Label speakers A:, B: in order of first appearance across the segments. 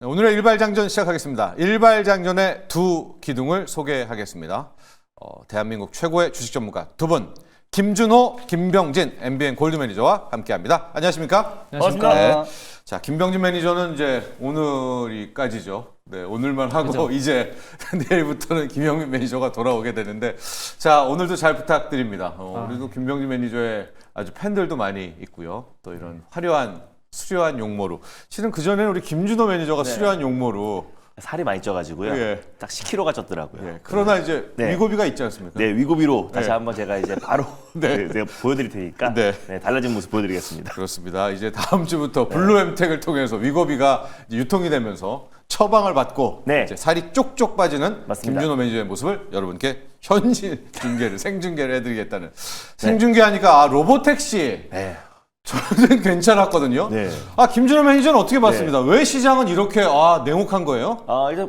A: 오늘의 일발장전 시작하겠습니다. 일발장전의 두 기둥을 소개하겠습니다. 대한민국 최고의 주식 전문가 두 분, 김준호, 김병진 MBN 골드 매니저와 함께합니다. 안녕하십니까?
B: 안녕하십니까?
A: 네. 자, 김병진 매니저는 이제 오늘이까지죠. 네, 오늘만 하고
B: 그렇죠.
A: 이제 내일부터는 김영민 매니저가 돌아오게 되는데, 자, 오늘도 잘 부탁드립니다. 우리도 김병진 매니저의 아주 팬들도 많이 있고요. 또 이런 화려한 수려한 용모로. 실은 그전에 우리 김준호 매니저가
B: 네.
A: 수려한 용모로.
B: 살이 많이 쪄가지고요.
A: 예.
B: 딱 10kg가 쪘더라고요.
A: 예. 그러나 이제
B: 네.
A: 위고비가 있지 않습니까?
B: 네, 위고비로 다시
A: 네.
B: 한번 제가 이제 바로
A: 네.
B: 제가 보여드릴 테니까
A: 네.
B: 달라진 모습 보여드리겠습니다.
A: 그렇습니다. 이제 다음 주부터 블루엠텍을 통해서 위고비가 이제 유통이 되면서 처방을 받고
B: 네.
A: 이제 살이 쪽쪽 빠지는
B: 맞습니다.
A: 김준호 매니저의 모습을 여러분께 현실 중계를 생중계를 해드리겠다는. 생중계하니까 로보택시.
B: 네.
A: 저는 괜찮았거든요.
B: 네.
A: 김준호 매니저는 어떻게 봤습니다. 왜 시장은 이렇게 냉혹한 거예요?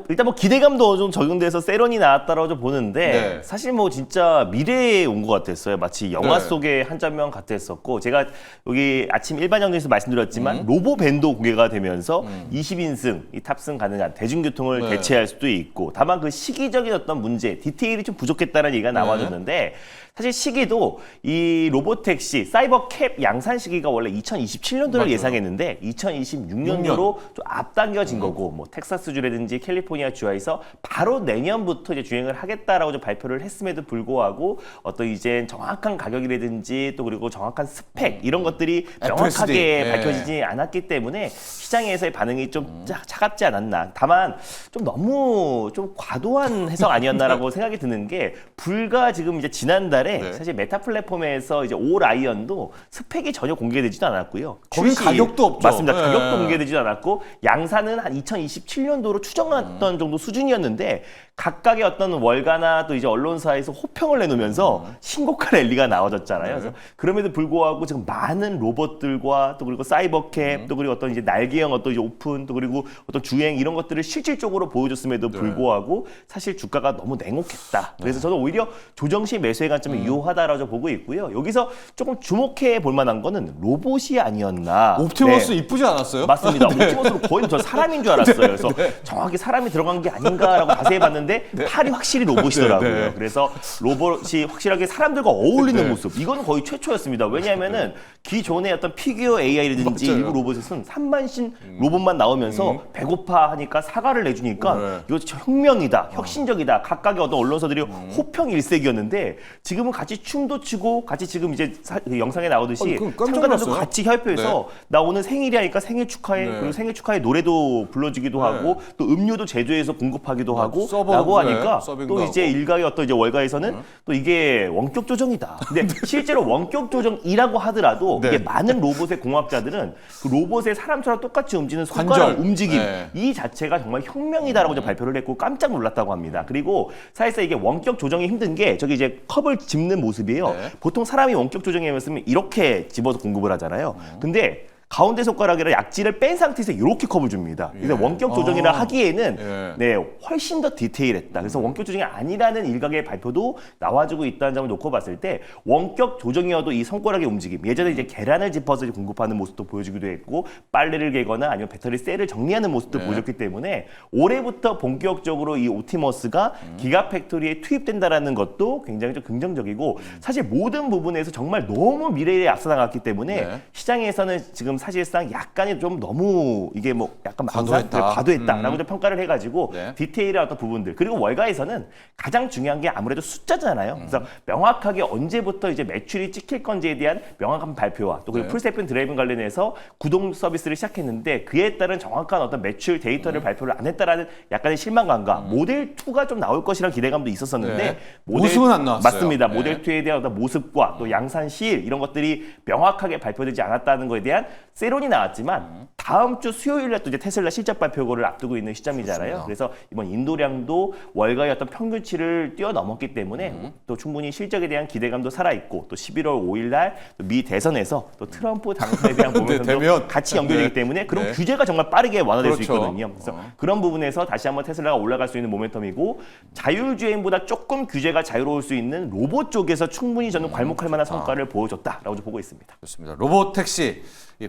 B: 일단 뭐 기대감도 좀 적용돼서 세런이 나왔다라고 좀 보는데
A: 네.
B: 사실 뭐 진짜 미래에 온 것 같았어요. 마치 영화
A: 네.
B: 속의 한 장면 같았었고 제가 여기 아침 일반정에서 말씀드렸지만 로보밴도 공개가 되면서 20인승, 이 탑승 가능한 대중교통을
A: 네.
B: 대체할 수도 있고 다만 그 시기적인 어떤 문제, 디테일이 좀 부족했다는 얘기가 나와줬는데 사실 시기도 이 로보택시, 사이버캡 양산 시기가 원래 2027년도를
A: 맞아요.
B: 예상했는데 2026년도로 좀 앞당겨진 거고 뭐 텍사스주라든지 캘리포니아 주에서 바로 내년부터 이제 주행을 하겠다라고 좀 발표를 했음에도 불구하고 어떤 이제 정확한 가격이라든지 또 그리고 정확한 스펙 이런 것들이 명확하게
A: FSD.
B: 밝혀지지 않았기 때문에 시장에서의 반응이 좀 차갑지 않았나. 다만 좀 너무 좀 과도한 해석 아니었나라고 생각이 드는 게 불과 지금 이제 지난달에
A: 네.
B: 사실 메타 플랫폼에서 이제 오라이언도 스펙이 전혀 공개되지도 않았고요.
A: 거긴 가격도 없죠.
B: 맞습니다.
A: 네.
B: 가격도 공개되지도 않았고 양산은 한 2027년도로 추정했던 정도 수준이었는데 각각의 어떤 월가나 또 이제 언론사에서 호평을 내놓으면서 신고가 랠리가 나와졌잖아요. 그래서 그럼에도 불구하고 지금 많은 로봇들과 또 그리고 사이버캡 또 그리고 어떤 이제 날개형 어떤 이제 오픈 또 그리고 어떤 주행 이런 것들을 실질적으로 보여줬음에도 불구하고 사실 주가가 너무 냉혹했다. 그래서 저는 오히려 조정 시 매수의 관점이 유효하다라고 보고 있고요. 여기서 조금 주목해 볼 만한 거는 로봇이 아니었나.
A: 옵티머스
B: 네.
A: 이쁘지 않았어요?
B: 맞습니다. 옵티머스로 거의 저 사람인 줄 알았어요. 그래서 정확히 사람이 들어간 게 아닌가라고 자세히 봤는데 팔이 확실히 로봇이더라고요.
A: 네, 네.
B: 그래서 로봇이 확실하게 사람들과 어울리는
A: 네.
B: 모습. 이건 거의 최초였습니다. 왜냐하면은 기존의 어떤 피규어 AI라든지
A: 맞아요.
B: 일부 로봇에서는 3만신 로봇만 나오면서 배고파 하니까 사과를 내주니까
A: 네.
B: 이거 진짜 혁명이다, 혁신적이다. 각각의 어떤 언론사들이 호평일색이었는데 지금은 같이 춤도 추고 같이 지금 이제 그 영상에 나오듯이
A: 그럼 깜짝
B: 참가자도
A: 놀랐어요.
B: 같이 협회에서 나 오늘 생일이 하니까 생일 축하해.
A: 네.
B: 그리고 생일 축하해 노래도 불러주기도 하고 또 음료도 제조해서 공급하기도 하고
A: 서버,
B: 라고 하니까
A: 네, 서빙도
B: 또 이제
A: 하고.
B: 일각의 어떤 이제 월가에서는 또 이게 원격 조정이다. 근데 실제로 원격 조정이라고 하더라도
A: 네.
B: 이게 많은 로봇의 공학자들은 그 로봇의 사람처럼 똑같이 움직이는 손가락
A: 관절.
B: 움직임
A: 네.
B: 이 자체가 정말 혁명이다라고 이제 발표를 했고 깜짝 놀랐다고 합니다. 그리고 사실상 이게 원격 조정이 힘든 게 저기 이제 컵을 집는 모습이에요.
A: 네.
B: 보통 사람이 원격 조정에 했으면 이렇게 집어서 공급을 하잖아요. 근데 가운데 손가락이랑 약지를 뺀 상태에서 이렇게 컵을 줍니다. 그래서 원격 조정이라 하기에는
A: 예.
B: 네, 훨씬 더 디테일했다. 그래서 원격 조정이 아니라는 일각의 발표도 나와주고 있다는 점을 놓고 봤을 때 원격 조정이어도 이 손가락의 움직임, 예전에 이제 계란을 짚어서 이제 공급하는 모습도 보여주기도 했고 빨래를 개거나 아니면 배터리 셀을 정리하는 모습도 보여줬기 때문에 올해부터 본격적으로 이 옵티머스가 기가팩토리에 투입된다라는 것도 굉장히 좀 긍정적이고 사실 모든 부분에서 정말 너무 미래에 앞서 나갔기 때문에
A: 네.
B: 시장에서는 지금 사실상 약간이 좀 너무 이게 뭐 약간
A: 과도했다.
B: 과도했다라고 좀 평가를 해가지고
A: 네.
B: 디테일한 어떤 부분들 그리고 월가에서는 가장 중요한 게 아무래도 숫자잖아요. 그래서 명확하게 언제부터 이제 매출이 찍힐 건지에 대한 명확한 발표와 또 그리고
A: 네.
B: 풀세븐 드라이빙 관련해서 구독 서비스를 시작했는데 그에 따른 정확한 어떤 매출 데이터를 발표를 안 했다라는 약간의 실망감과 모델 2가 좀 나올 것이라는 기대감도 있었었는데
A: 네. 모습은 안 나왔어요.
B: 맞습니다.
A: 네.
B: 모델 2에 대한 어떤 모습과 또 양산 시일 이런 것들이 명확하게 발표되지 않았다는 것에 대한 세론이 나왔지만 다음 주 수요일에 또 이제 테슬라 실적 발표를 앞두고 있는 시점이잖아요.
A: 그렇습니다.
B: 그래서 이번 인도량도 월가의 어떤 평균치를 뛰어넘었기 때문에 또 충분히 실적에 대한 기대감도 살아있고 또 11월 5일 날 미 대선에서 또 트럼프 당선에 대한 부분도
A: 되면.
B: 같이 연결되기
A: 네.
B: 때문에 그런
A: 네.
B: 규제가 정말 빠르게 완화될 수
A: 그렇죠.
B: 있거든요. 그래서 그런 부분에서 다시 한번 테슬라가 올라갈 수 있는 모멘텀이고 자율주행보다 조금 규제가 자유로울 수 있는 로봇 쪽에서 충분히 저는 괄목할 만한 성과를 보여줬다라고 보고 있습니다.
A: 좋습니다. 로봇 택시,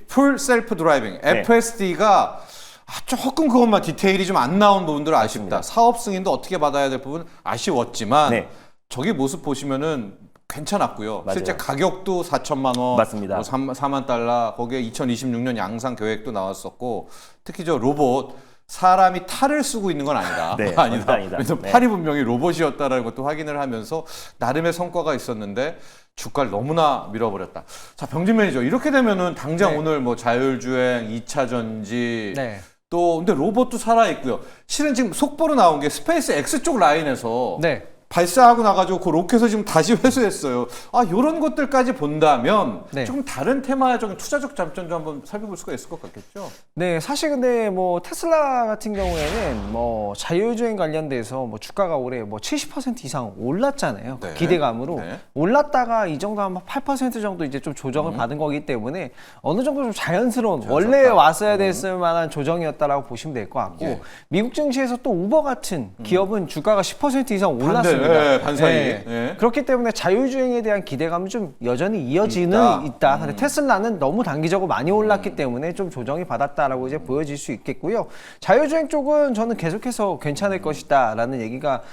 A: 풀 셀프 드라이빙,
B: 네.
A: FSD가 조금 그것만 디테일이 좀 안 나온 부분들은 아쉽다.
B: 맞습니다.
A: 사업 승인도 어떻게 받아야 될 부분 아쉬웠지만
B: 네.
A: 저기 모습 보시면은 괜찮았고요.
B: 맞아요.
A: 실제 가격도 4천만 원,
B: 맞습니다.
A: 뭐 4만 달러, 거기에 2026년 양산 계획도 나왔었고 특히 저 로봇 사람이 탈을 쓰고 있는 건 아니다.
B: 네,
A: 아니다.
B: 아니다.
A: 그래서
B: 네.
A: 팔이 분명히 로봇이었다라는 것도 확인을 하면서 나름의 성과가 있었는데 주가를 너무나 밀어버렸다. 자, 병진 매니저 이렇게 되면은 당장
C: 네.
A: 오늘 뭐 자율주행, 2차 전지
C: 네.
A: 또 근데 로봇도 살아 있고요. 실은 지금 속보로 나온 게 스페이스 X 쪽 라인에서
C: 네.
A: 발사하고 나가지고 그 로켓을 지금 다시 회수했어요. 아, 이런 것들까지 본다면
C: 네.
A: 조금 다른 테마적인 투자적 장점도 한번 살펴볼 수가 있을 것 같겠죠.
C: 네, 사실 근데 뭐 테슬라 같은 경우에는 뭐 자율주행 관련돼서 뭐 주가가 올해 뭐 70% 이상 올랐잖아요. 그
A: 네.
C: 기대감으로
A: 네.
C: 올랐다가 이 정도 한 8% 정도 이제 좀 조정을 받은 거기 때문에 어느 정도 좀 자연스러운 원래 왔어야 됐을 만한 조정이었다라고 보시면 될 것 같고
A: 예.
C: 미국 증시에서 또 우버 같은 기업은 주가가 10% 이상 올랐습니다.
A: 반 사이.
C: 네.
A: 예.
C: 그렇기 때문에 자율주행에 대한 기대감은 좀 여전히 이어지는
A: 있다.
C: 있다. 근데 테슬라는 너무 단기적으로 많이 올랐기 때문에 좀 조정이 받았다라고 이제 보여질 수 있겠고요. 자율주행 쪽은 저는 계속해서 괜찮을 것이다라는 얘기가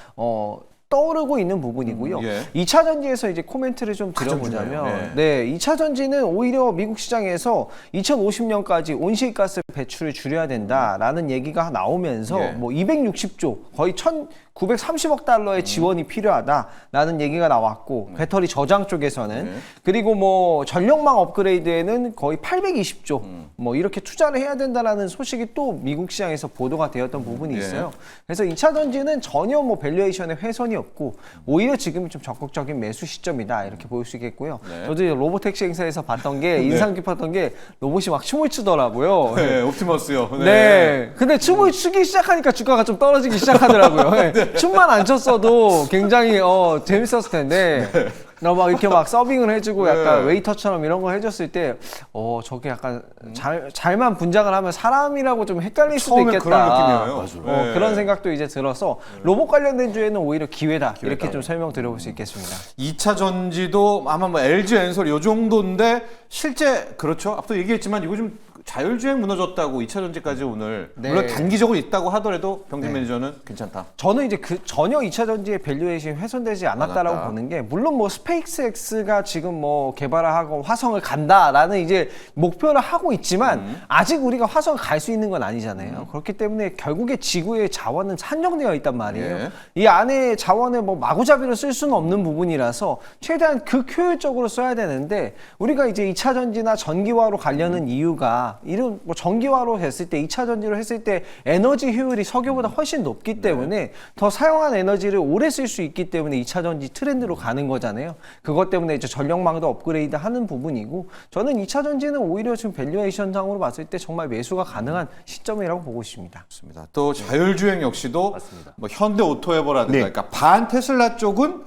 C: 떠오르고 있는 부분이고요.
A: 예.
C: 2차 전지에서 이제 코멘트를 좀 드려보자면,
A: 중요해요.
C: 네, 2차 전지는 오히려 미국 시장에서 2050년까지 온실가스 배출을 줄여야 된다라는 얘기가 나오면서
A: 예.
C: 뭐 260조, 거의 1,930억 달러의 지원이 필요하다라는 얘기가 나왔고, 배터리 저장 쪽에서는
A: 네.
C: 그리고 뭐 전력망 업그레이드에는 거의 820조, 뭐 이렇게 투자를 해야 된다라는 소식이 또 미국 시장에서 보도가 되었던 부분이
A: 예.
C: 있어요. 그래서 2차 전지는 전혀 뭐 밸류에이션의 훼손이 없고 오히려 지금이 좀 적극적인 매수 시점이다 이렇게 볼 수 있겠고요.
A: 네.
C: 저도 이제 로보택시 행사에서 봤던 게 인상 깊었던 게 로봇이 막 춤을 추더라고요.
A: 네, 옵티머스요.
C: 네. 근데 춤을 추기 시작하니까 주가가 좀 떨어지기 시작하더라고요. 네. 춤만 안 췄어도 굉장히 재밌었을 텐데. 막 이렇게 막 서빙을 해주고 약간
A: 네.
C: 웨이터처럼 이런 거 해줬을 때, 저게 약간 잘만 분장을 하면 사람이라고 좀 헷갈릴 수도
A: 처음엔
C: 있겠다.
A: 그런 느낌이에요. 네.
C: 그런 생각도 이제 들어서 로봇 관련된 주에는 오히려 기회다. 이렇게 좀 설명드려볼 수 있겠습니다.
A: 2차 전지도 아마 뭐 LG 엔솔 요 정도인데 실제 그렇죠. 앞서 얘기했지만 이거 좀 자율주행 무너졌다고 2차 전지까지 오늘
C: 네.
A: 물론 단기적으로 있다고 하더라도 병진
C: 네.
A: 매니저는 괜찮다.
C: 저는 이제 전혀 2차 전지의 밸류에이션이 훼손되지 않았다라고
A: 않았다.
C: 보는 게 물론 뭐 스페이스X가 지금 뭐 개발을 하고 화성을 간다라는 이제 목표를 하고 있지만 아직 우리가 화성을 갈 수 있는 건 아니잖아요. 그렇기 때문에 결국에 지구의 자원은 한정되어 있단 말이에요.
A: 예.
C: 이 안에 자원을 뭐 마구잡이로 쓸 수는 없는 부분이라서 최대한 극효율적으로 써야 되는데 우리가 이제 2차 전지나 전기화로 가려는 이유가 이런 뭐 전기화로 했을 때 2차 전지로 했을 때 에너지 효율이 석유보다 훨씬 높기 때문에 더 사용한 에너지를 오래 쓸 수 있기 때문에 2차 전지 트렌드로 가는 거잖아요. 그것 때문에 이제 전력망도 업그레이드 하는 부분이고 저는 2차 전지는 오히려 지금 밸류에이션상으로 봤을 때 정말 매수가 가능한 시점이라고 보고 있습니다.
A: 맞습니다. 또 자율주행 역시도
B: 맞습니다.
A: 뭐 현대 오토에버라든가
B: 네.
A: 그러니까 반 테슬라 쪽은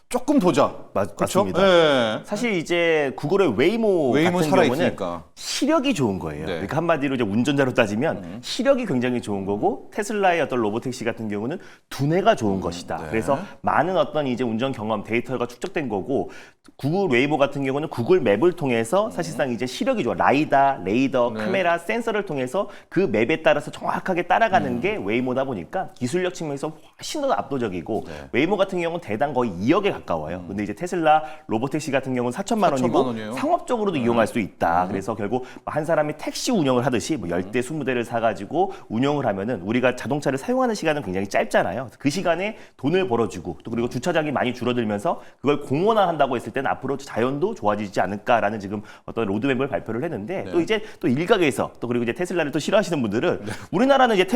A: 조금 도전. 그렇죠?
B: 맞습니다.
A: 네.
B: 사실 이제 구글의 웨이모
A: 웨이모
B: 같은
A: 살아
B: 경우는
A: 있으니까.
B: 시력이 좋은 거예요.
A: 네.
B: 그러니까 한마디로 이제 운전자로 따지면 시력이 굉장히 좋은 거고 테슬라의 어떤 로보택시 같은 경우는 두뇌가 좋은 것이다.
A: 네.
B: 그래서 많은 어떤 이제 운전 경험 데이터가 축적된 거고 구글 웨이모 같은 경우는 구글 맵을 통해서 사실상 이제 시력이 좋아 라이다, 레이더,
A: 네.
B: 카메라, 센서를 통해서 그 맵에 따라서 정확하게 따라가는 게 웨이모다 보니까 기술력 측면에서 훨씬 더 압도적이고 웨이모 같은 경우는 대당 거의 2억에 가까워요. 근데 이제 테슬라 로보택시 같은 경우는 4천만
A: 4천만
B: 원이고
A: 원이에요?
B: 상업적으로도 이용할 수 있다. 그래서 결국 한 사람이 택시 운영을 하듯이 뭐 10대, 20대를 사가지고 운영을 하면은 우리가 자동차를 사용하는 시간은 굉장히 짧잖아요. 그 시간에 돈을 벌어주고 또 그리고 주차장이 많이 줄어들면서 그걸 공원화한다고 했을 때는 앞으로 자연도 좋아지지 않을까라는 지금 어떤 로드맵을 발표를 했는데 또 이제 또 일각에서 또 그리고 이제 테슬라를 또 싫어하시는 분들은 우리나라는 이제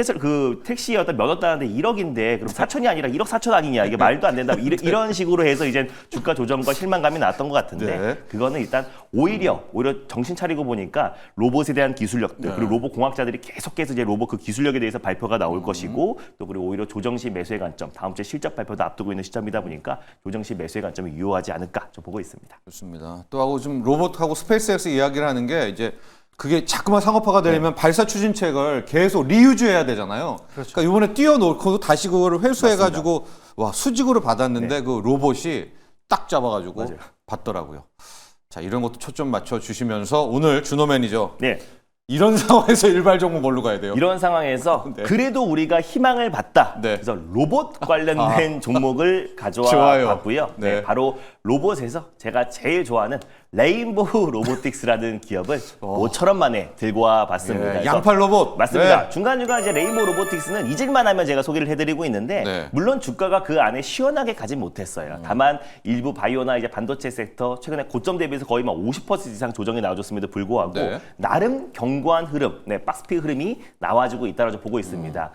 B: 택시의 어떤 면허 따는데 1억인데 그럼 4천이 아니라 1억 4천 아니냐 이게 말도 안 된다 이런 식으로 해서 이제 주가 조정과 실망감이 나왔던 것 같은데
A: 네.
B: 그거는 일단 오히려 정신 차리고 보니까 로봇에 대한 기술력들 그리고 로봇 공학자들이 계속해서 이제 로봇 그 기술력에 대해서 발표가 나올 것이고 또 그리고 오히려 조정시 매수의 관점 다음 주에 실적 발표도 앞두고 있는 시점이다 보니까 조정시 매수의 관점이 유효하지 않을까 저 보고 있습니다.
A: 좋습니다. 또 하고 좀 로봇하고 스페이스X 이야기를 하는 게 이제 그게 자꾸만 상업화가 되려면 발사 추진책을 계속 리유즈해야 되잖아요. 그러니까 이번에 띄워놓고 다시 그거를 회수해가지고 와 수직으로 받았는데 그 로봇이 딱 잡아가지고
B: 맞아요.
A: 받더라고요. 자 이런 것도 초점 맞춰 주시면서 오늘 준호 매니저
B: 네.
A: 이런 상황에서 일발 종목 뭘로 가야 돼요?
B: 이런 상황에서
A: 네.
B: 그래도 우리가 희망을 봤다.
A: 네.
B: 그래서 로봇 관련된 종목을 가져와
A: 좋아요.
B: 봤고요.
A: 네.
B: 네, 바로 로봇에서 제가 제일 좋아하는 레인보우 로보틱스라는 기업을 5천원 만에 들고 와 봤습니다.
A: 예,
B: 그래서
A: 양팔 로봇.
B: 맞습니다.
A: 네.
B: 중간중간 이제 레인보우 로보틱스는 잊을만 하면 제가 소개를 해드리고 있는데
A: 네.
B: 물론 주가가 그 안에 시원하게 가진 못했어요. 다만 일부 바이오나 이제 반도체 섹터 최근에 고점 대비해서 거의 막 50% 이상 조정이 나와줬음에도 불구하고
A: 네.
B: 나름 견고한 흐름, 박스피 흐름이 나와주고 있다고 보고 있습니다.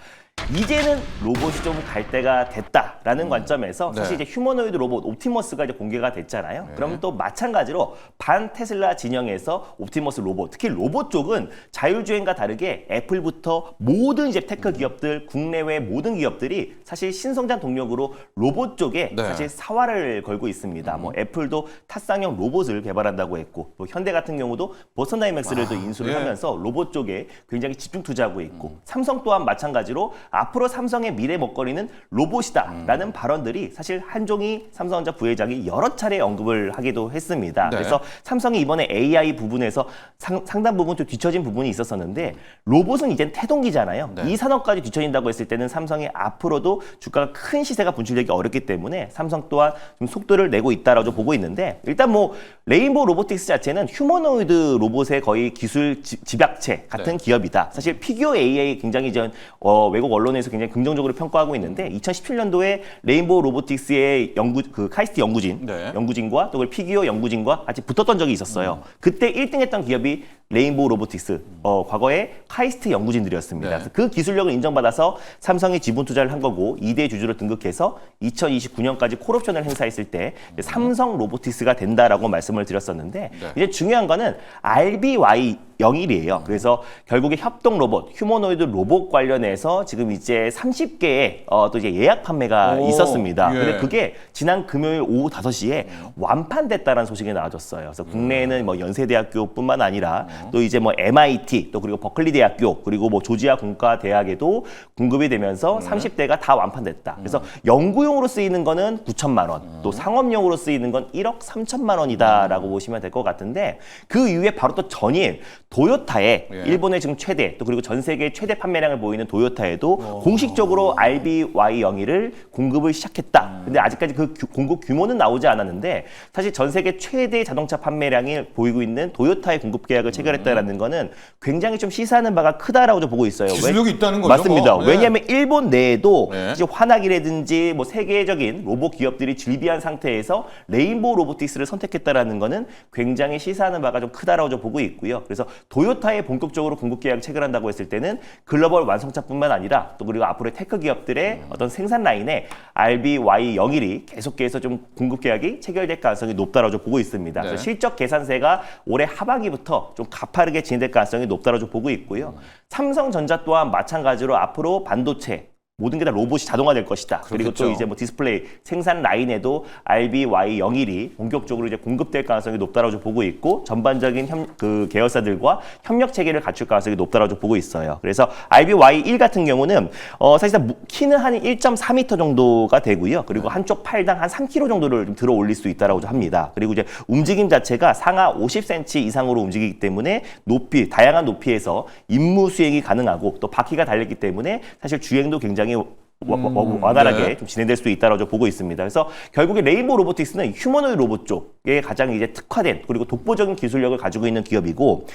B: 이제는 로봇이 좀 갈 때가 됐다라는 관점에서
A: 네.
B: 사실 이제 휴머노이드 로봇 옵티머스가 이제 공개가 됐잖아요. 그럼 또 마찬가지로 반 테슬라 진영에서 옵티머스 로봇, 특히 로봇 쪽은 자율주행과 다르게 애플부터 모든 이제 테크 기업들, 국내외 모든 기업들이 사실 신성장 동력으로 로봇 쪽에
A: 네.
B: 사실 사활을 걸고 있습니다. 뭐 애플도 타쌍형 로봇을 개발한다고 했고, 또 현대 같은 경우도 보스턴 다이맥스를 또 인수를
A: 예.
B: 하면서 로봇 쪽에 굉장히 집중 투자하고 있고, 삼성 또한 마찬가지로 앞으로 삼성의 미래 먹거리는 로봇이다라는 발언들이 사실 한종희 삼성전자 부회장이 여러 차례 언급을 하기도 했습니다.
A: 네.
B: 그래서 삼성이 이번에 AI 부분에서 상당 부분 좀 뒤처진 부분이 있었었는데 로봇은 이젠 태동기잖아요.
A: 네.
B: 이 산업까지 뒤처진다고 했을 때는 삼성이 앞으로도 주가가 큰 시세가 분출되기 어렵기 때문에 삼성 또한 좀 속도를 내고 있다라고 보고 있는데, 일단 뭐 레인보우 로보틱스 자체는 휴머노이드 로봇의 거의 기술 집약체 같은
A: 네.
B: 기업이다. 사실 피규어 AI 굉장히 전 외국 언론에서 굉장히 긍정적으로 평가하고 있는데 2017년도에 레인보우 로보틱스의 카이스트 연구진과 또 피규어 연구진과 같이 붙었던 적이 있었어요. 그때 1등했던 기업이 레인보우 로보틱스, 과거에 카이스트 연구진들이었습니다.
A: 네.
B: 그래서 그 기술력을 인정받아서 삼성이 지분 투자를 한 거고 2대 주주로 등극해서 2029년까지 콜옵션을 행사했을 때 삼성 로보틱스가 된다라고 말씀을 드렸었는데,
A: 네.
B: 이제 중요한 거는 RBY01이에요. 그래서 결국에 협동 로봇, 휴머노이드 로봇 관련해서 지금 이제 30개의 또 이제 예약 판매가
A: 오,
B: 있었습니다.
A: 예.
B: 근데 그게 지난 금요일 오후 5시에 완판됐다라는 소식이 나와줬어요. 그래서 국내에는 뭐 연세대학교뿐만 아니라 또 이제 뭐 MIT, 또 그리고 버클리 대학교, 그리고 뭐 조지아 공과대학에도 공급이 되면서 30대가 다 완판됐다. 그래서 연구용으로 쓰이는 거는 9천만 원, 또 상업용으로 쓰이는 건 1억 3천만 원이다라고 보시면 될 것 같은데, 그 이후에 바로 또 전일 도요타에
A: 예.
B: 일본의 지금 최대, 또 그리고 전 세계 최대 판매량을 보이는 도요타에도 공식적으로 RBY01을 공급을 시작했다. 근데 아직까지 그 공급 규모는 나오지 않았는데, 사실 전 세계 최대 자동차 판매량이 보이고 있는 도요타의 공급 계약을 체결했다라는 거는 굉장히 좀 시사하는 바가 크다라고 좀 보고 있어요.
A: 기술력이 있다는 거죠.
B: 맞습니다.
A: 뭐. 네.
B: 왜냐하면 일본 내에도
A: 네.
B: 이제 화나기라든지 뭐 세계적인 로봇 기업들이 즐비한 상태에서 레인보우 로보틱스를 선택했다라는 거는 굉장히 시사하는 바가 좀 크다라고 좀 보고 있고요. 그래서 도요타에 본격적으로 공급 계약 체결한다고 했을 때는 글로벌 완성차뿐만 아니라 또 그리고 앞으로의 테크 기업들의 어떤 생산 라인에 RBY01이 계속해서 좀 공급 계약이 체결될 가능성이 높다라고 좀 보고 있습니다.
A: 네.
B: 그래서 실적 계산세가 올해 하반기부터 좀 가파르게 진행될 가능성이 높다라고 좀 보고 있고요. 삼성전자 또한 마찬가지로 앞으로 반도체 모든 게 다 로봇이 자동화될 것이다. 그리고
A: 그렇겠죠.
B: 또 이제 뭐 디스플레이 생산 라인에도 RBY01이 본격적으로 이제 공급될 가능성이 높다라고 좀 보고 있고, 전반적인 그 계열사들과 협력 체계를 갖출 가능성이 높다라고 좀 보고 있어요. 그래서 RBY1 같은 경우는 사실상 키는 한 1.4m 정도가 되고요. 그리고 한쪽 팔당 한 3kg 정도를 좀 들어 올릴 수 있다라고 좀 합니다. 그리고 이제 움직임 자체가 상하 50cm 이상으로 움직이기 때문에 다양한 높이에서 임무 수행이 가능하고, 또 바퀴가 달렸기 때문에 사실 주행도 굉장히 원활하게
A: 네.
B: 좀 진행될 수 있다고 보고 있습니다. 그래서 결국에 레인보우 로보틱스는 휴머노이드 로봇 쪽에 가장 이제 특화된 그리고 독보적인 기술력을 가지고 있는 기업이고,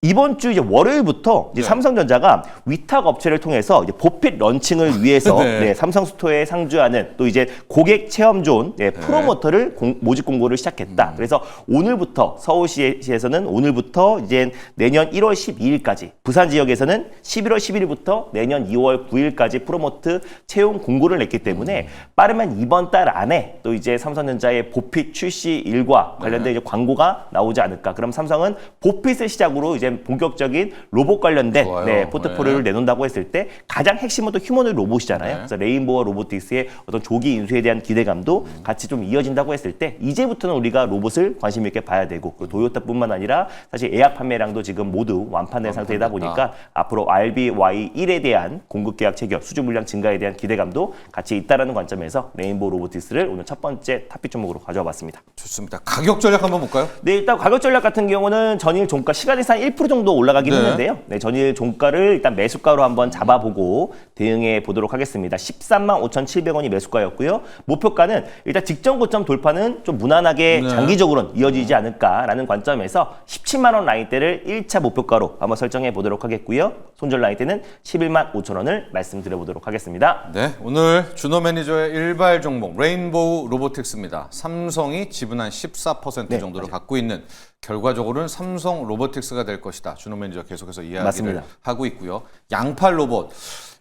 B: 이번 주 이제 월요일부터 이제
A: 네.
B: 삼성전자가 위탁 업체를 통해서 이제 보핏 런칭을 위해서
A: 네.
B: 삼성 스토어에 상주하는 또 이제 고객 체험 존 프로모터를 모집 공고를 시작했다. 그래서 오늘부터 서울시에서는 오늘부터 이제 내년 1월 12일까지, 부산 지역에서는 11월 11일부터 내년 2월 9일까지 프로모트 채용 공고를 냈기 때문에 빠르면 이번 달 안에 또 이제 삼성전자의 보핏 출시 일과 관련된 이제 광고가 나오지 않을까. 그럼 삼성은 보핏을 시작으로 이제 본격적인 로봇 관련된
A: 좋아요.
B: 포트폴리오를 내놓는다고 했을 때 가장 핵심은 또 휴머노이드 로봇이잖아요.
A: 네.
B: 그래서 레인보우 로보틱스의 어떤 조기 인수에 대한 기대감도 같이 좀 이어진다고 했을 때, 이제부터는 우리가 로봇을 관심 있게 봐야 되고, 그 도요타뿐만 아니라 사실 예약 판매량도 지금 모두 완판된 상태이다 보니까 앞으로 RBY1에 대한 공급 계약 체결, 수주 물량 증가에 대한 기대감도 같이 있다라는 관점에서 레인보우 로보틱스를 오늘 첫 번째 탑픽 종목으로 가져와 봤습니다.
A: 좋습니다. 가격 전략 한번 볼까요?
B: 네, 일단 가격 전략 같은 경우는 전일 종가 시간에서 한 1% 정도 올라가긴
A: 네.
B: 했는데요. 네, 전일 종가를 일단 매수가로 한번 잡아보고 대응해 보도록 하겠습니다. 13만 5,700원이 매수가였고요. 목표가는 일단 직전 고점 돌파는 좀 무난하게
A: 네.
B: 장기적으로는 이어지지 않을까라는 관점에서 17만 원 라인대를 1차 목표가로 한번 설정해 보도록 하겠고요. 손절 라인대는 11만 5천 원을 말씀드려 보도록 하겠습니다.
A: 네, 오늘 준호 매니저의 일발 종목 레인보우 로보틱스입니다. 삼성이 지분 한 14%
B: 네,
A: 정도를 갖고 있는, 결과적으로는 삼성 로보틱스가 될 것이다. 준호 매니저 계속해서 이야기를
B: 맞습니다.
A: 하고 있고요. 양팔 로봇.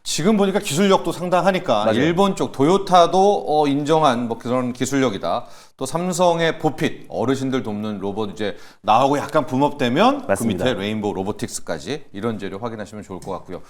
A: 지금 보니까 기술력도 상당하니까
B: 맞아요.
A: 일본 쪽 토요타도 인정한 뭐 그런 기술력이다. 또 삼성의 보핏, 어르신들 돕는 로봇 이제 나오고 약간 붐업되면
B: 맞습니다.
A: 그 밑에 레인보우 로보틱스까지 이런 재료 확인하시면 좋을 것 같고요.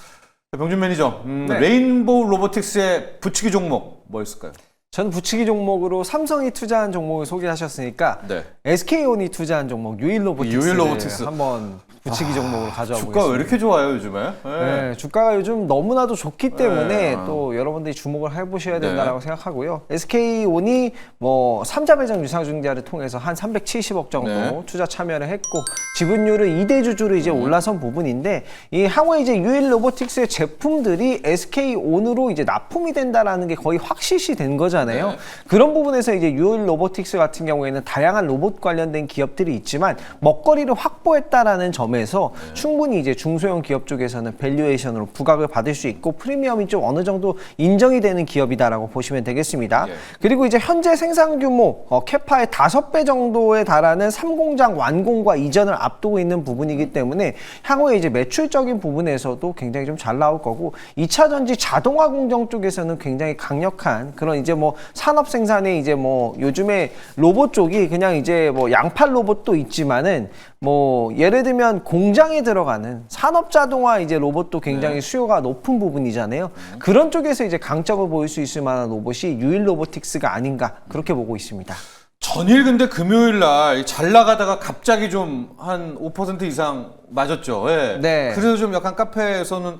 A: 병준 매니저,
C: 네.
A: 레인보우 로보틱스의 붙이기 종목 뭐 있을까요?
C: 저는 붙이기 종목으로 삼성이 투자한 종목을 소개하셨으니까
A: 네.
C: SK온이 투자한 종목 유일 로보틱스
A: 로보틱스.
C: 한번 붙이기 종목으로 가져와
A: 주가
C: 보겠습니다.
A: 왜 이렇게 좋아요 요즘에?
C: 네, 주가가 요즘 너무나도 좋기 때문에
A: 네.
C: 또 여러분들이 주목을 해보셔야
A: 네.
C: 된다라고 생각하고요. SK온이 뭐 3자 배정 유상증자를 통해서 한 370억 정도
A: 네.
C: 투자 참여를 했고 지분율은 2대 주주로 이제 올라선 부분인데 이 향후에 이제 유일 로보틱스의 제품들이 SK온으로 이제 납품이 된다라는 게 거의 확실시 된 거잖아요.
A: 네.
C: 그런 부분에서 이제 유일 로보틱스 같은 경우에는 다양한 로봇 관련된 기업들이 있지만 먹거리를 확보했다라는 점에서 충분히 이제 중소형 기업 쪽에서는 밸류에이션으로 부각을 받을 수 있고 프리미엄이 좀 어느 정도 인정이 되는 기업이다라고 보시면 되겠습니다.
A: 예.
C: 그리고 이제 현재 생산 규모 캐파의 5배 정도에 달하는 3공장 완공과 이전을 앞두고 있는 부분이기 때문에 향후에 이제 매출적인 부분에서도 굉장히 좀 잘 나올 거고 2차 전지 자동화 공정 쪽에서는 굉장히 강력한 그런 이제 뭐 산업 생산에 이제 뭐 요즘에 로봇 쪽이 그냥 이제 뭐 양팔 로봇도 있지만은 뭐 예를 들면 공장에 들어가는 산업 자동화 이제 로봇도 굉장히 수요가 높은 부분이잖아요. 그런 쪽에서 이제 강점을 보일 수 있을 만한 로봇이 유일 로보틱스가 아닌가 그렇게 보고 있습니다.
A: 전일 근데 금요일 날 잘 나가다가 갑자기 좀 한 5% 이상 맞았죠. 예.
C: 네.
A: 그래서 좀 약간 카페에서는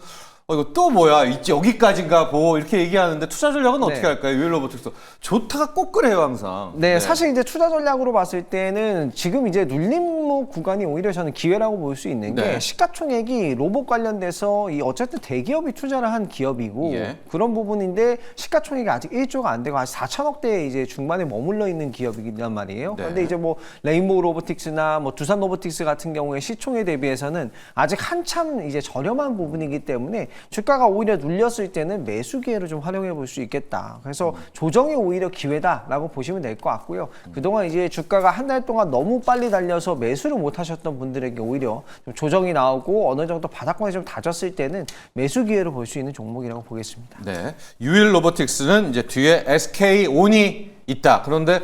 A: 이거 또 뭐야? 여기까지인가 보 이렇게 얘기하는데 투자 전략은
C: 네.
A: 어떻게 할까요? 유일 로보틱스 좋다가 꼭 그래요 항상.
C: 네, 사실 이제 투자 전략으로 봤을 때는 지금 이제 눌림목 구간이 오히려 저는 기회라고 볼 수 있는 게
A: 네.
C: 시가총액이 로봇 관련돼서 이 어쨌든 대기업이 투자를 한 기업이고
A: 예.
C: 그런 부분인데 시가총액이 아직 1조가 안 되고 아직 4천억대 이제 중반에 머물러 있는 기업이란 말이에요.
A: 네.
C: 그런데 이제 뭐 레인보우 로보틱스나 뭐 두산 로보틱스 같은 경우에 시총에 대비해서는 아직 한참 이제 저렴한 부분이기 때문에 주가가 오히려 눌렸을 때는 매수 기회로 좀 활용해 볼 수 있겠다. 그래서 조정이 오히려 기회다라고 보시면 될 것 같고요. 그동안 이제 주가가 한 달 동안 너무 빨리 달려서 매수를 못 하셨던 분들에게 오히려 좀 조정이 나오고 어느 정도 바닥권에 좀 다졌을 때는 매수 기회로 볼 수 있는 종목이라고 보겠습니다.
A: 네. 유일 로보틱스는 이제 뒤에 SK온이 있다. 그런데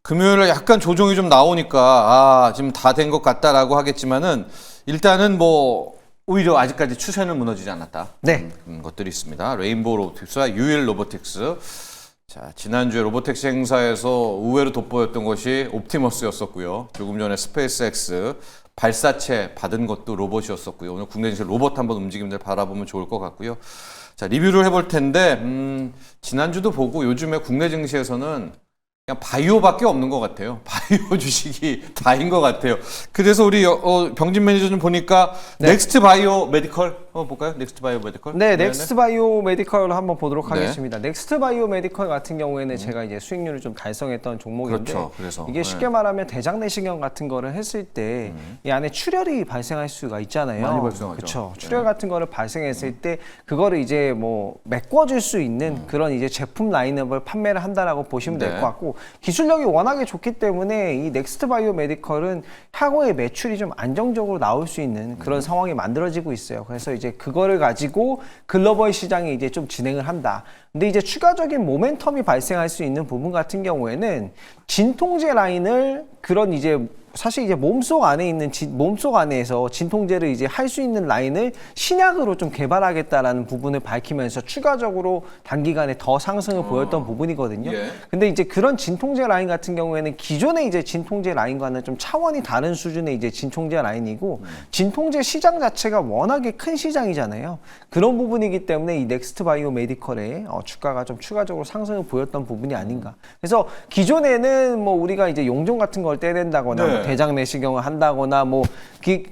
A: 금요일에 약간 조정이 좀 나오니까 지금 다 된 것 같다라고 하겠지만은 일단은 뭐 오히려 아직까지 추세는 무너지지 않았다.
C: 네.
A: 것들이 있습니다. 레인보우 로보틱스와 유일 로보틱스. 자, 지난주에 로보택시 행사에서 의외로 돋보였던 것이 옵티머스였었고요. 조금 전에 스페이스X 발사체 받은 것도 로봇이었었고요. 오늘 국내 증시 로봇 한번 움직임들 바라보면 좋을 것 같고요. 자, 리뷰를 해볼 텐데 지난주도 보고 요즘에 국내 증시에서는 그냥 바이오밖에 없는 것 같아요. 바이오 주식이 다인 것 같아요. 그래서 우리 병진 매니저 좀 보니까
C: 네.
A: 넥스트 바이오 메디컬 한번 볼까요? 넥스트 바이오 메디컬?
C: 네, 넥스트 바이오 메디컬 한번 보도록
A: 네.
C: 하겠습니다. 넥스트 바이오 메디컬 같은 경우에는 제가 이제 수익률을 좀 달성했던 종목인데
A: 그렇죠. 그래서,
C: 이게 쉽게 말하면 대장 내시경 같은 거를 했을 때 이 안에 출혈이 발생할 수가 있잖아요.
A: 많이 발생하죠.
C: 그렇죠.
A: 네.
C: 출혈 같은 거를 발생했을 때 그거를 이제 뭐 메꿔줄 수 있는 그런 이제 제품 라인업을 판매를 한다라고 보시면 될
A: 네.
C: 것 같고 기술력이 워낙에 좋기 때문에 이 넥스트 바이오 메디컬은 향후에 매출이 좀 안정적으로 나올 수 있는 그런 상황이 만들어지고 있어요. 그래서 이제 그거를 가지고 글로벌 시장에 이제 좀 진행을 한다. 근데 이제 추가적인 모멘텀이 발생할 수 있는 부분 같은 경우에는 진통제 라인을 그런 이제 사실 이제 몸속 안에 있는 몸속 안에서 진통제를 이제 할 수 있는 라인을 신약으로 좀 개발하겠다라는 부분을 밝히면서 추가적으로 단기간에 더 상승을 보였던 부분이거든요.
A: 예.
C: 근데 이제 그런 진통제 라인 같은 경우에는 기존의 이제 진통제 라인과는 좀 차원이 다른 수준의 이제 진통제 라인이고 진통제 시장 자체가 워낙에 큰 시장이잖아요. 그런 부분이기 때문에 이 넥스트 바이오 메디컬의 주가가 좀 추가적으로 상승을 보였던 부분이 아닌가. 그래서 기존에는 뭐 우리가 이제 용종 같은 걸 내시경을 떼낸다거나
A: 네.
C: 뭐 대장 내시경을 한다거나 뭐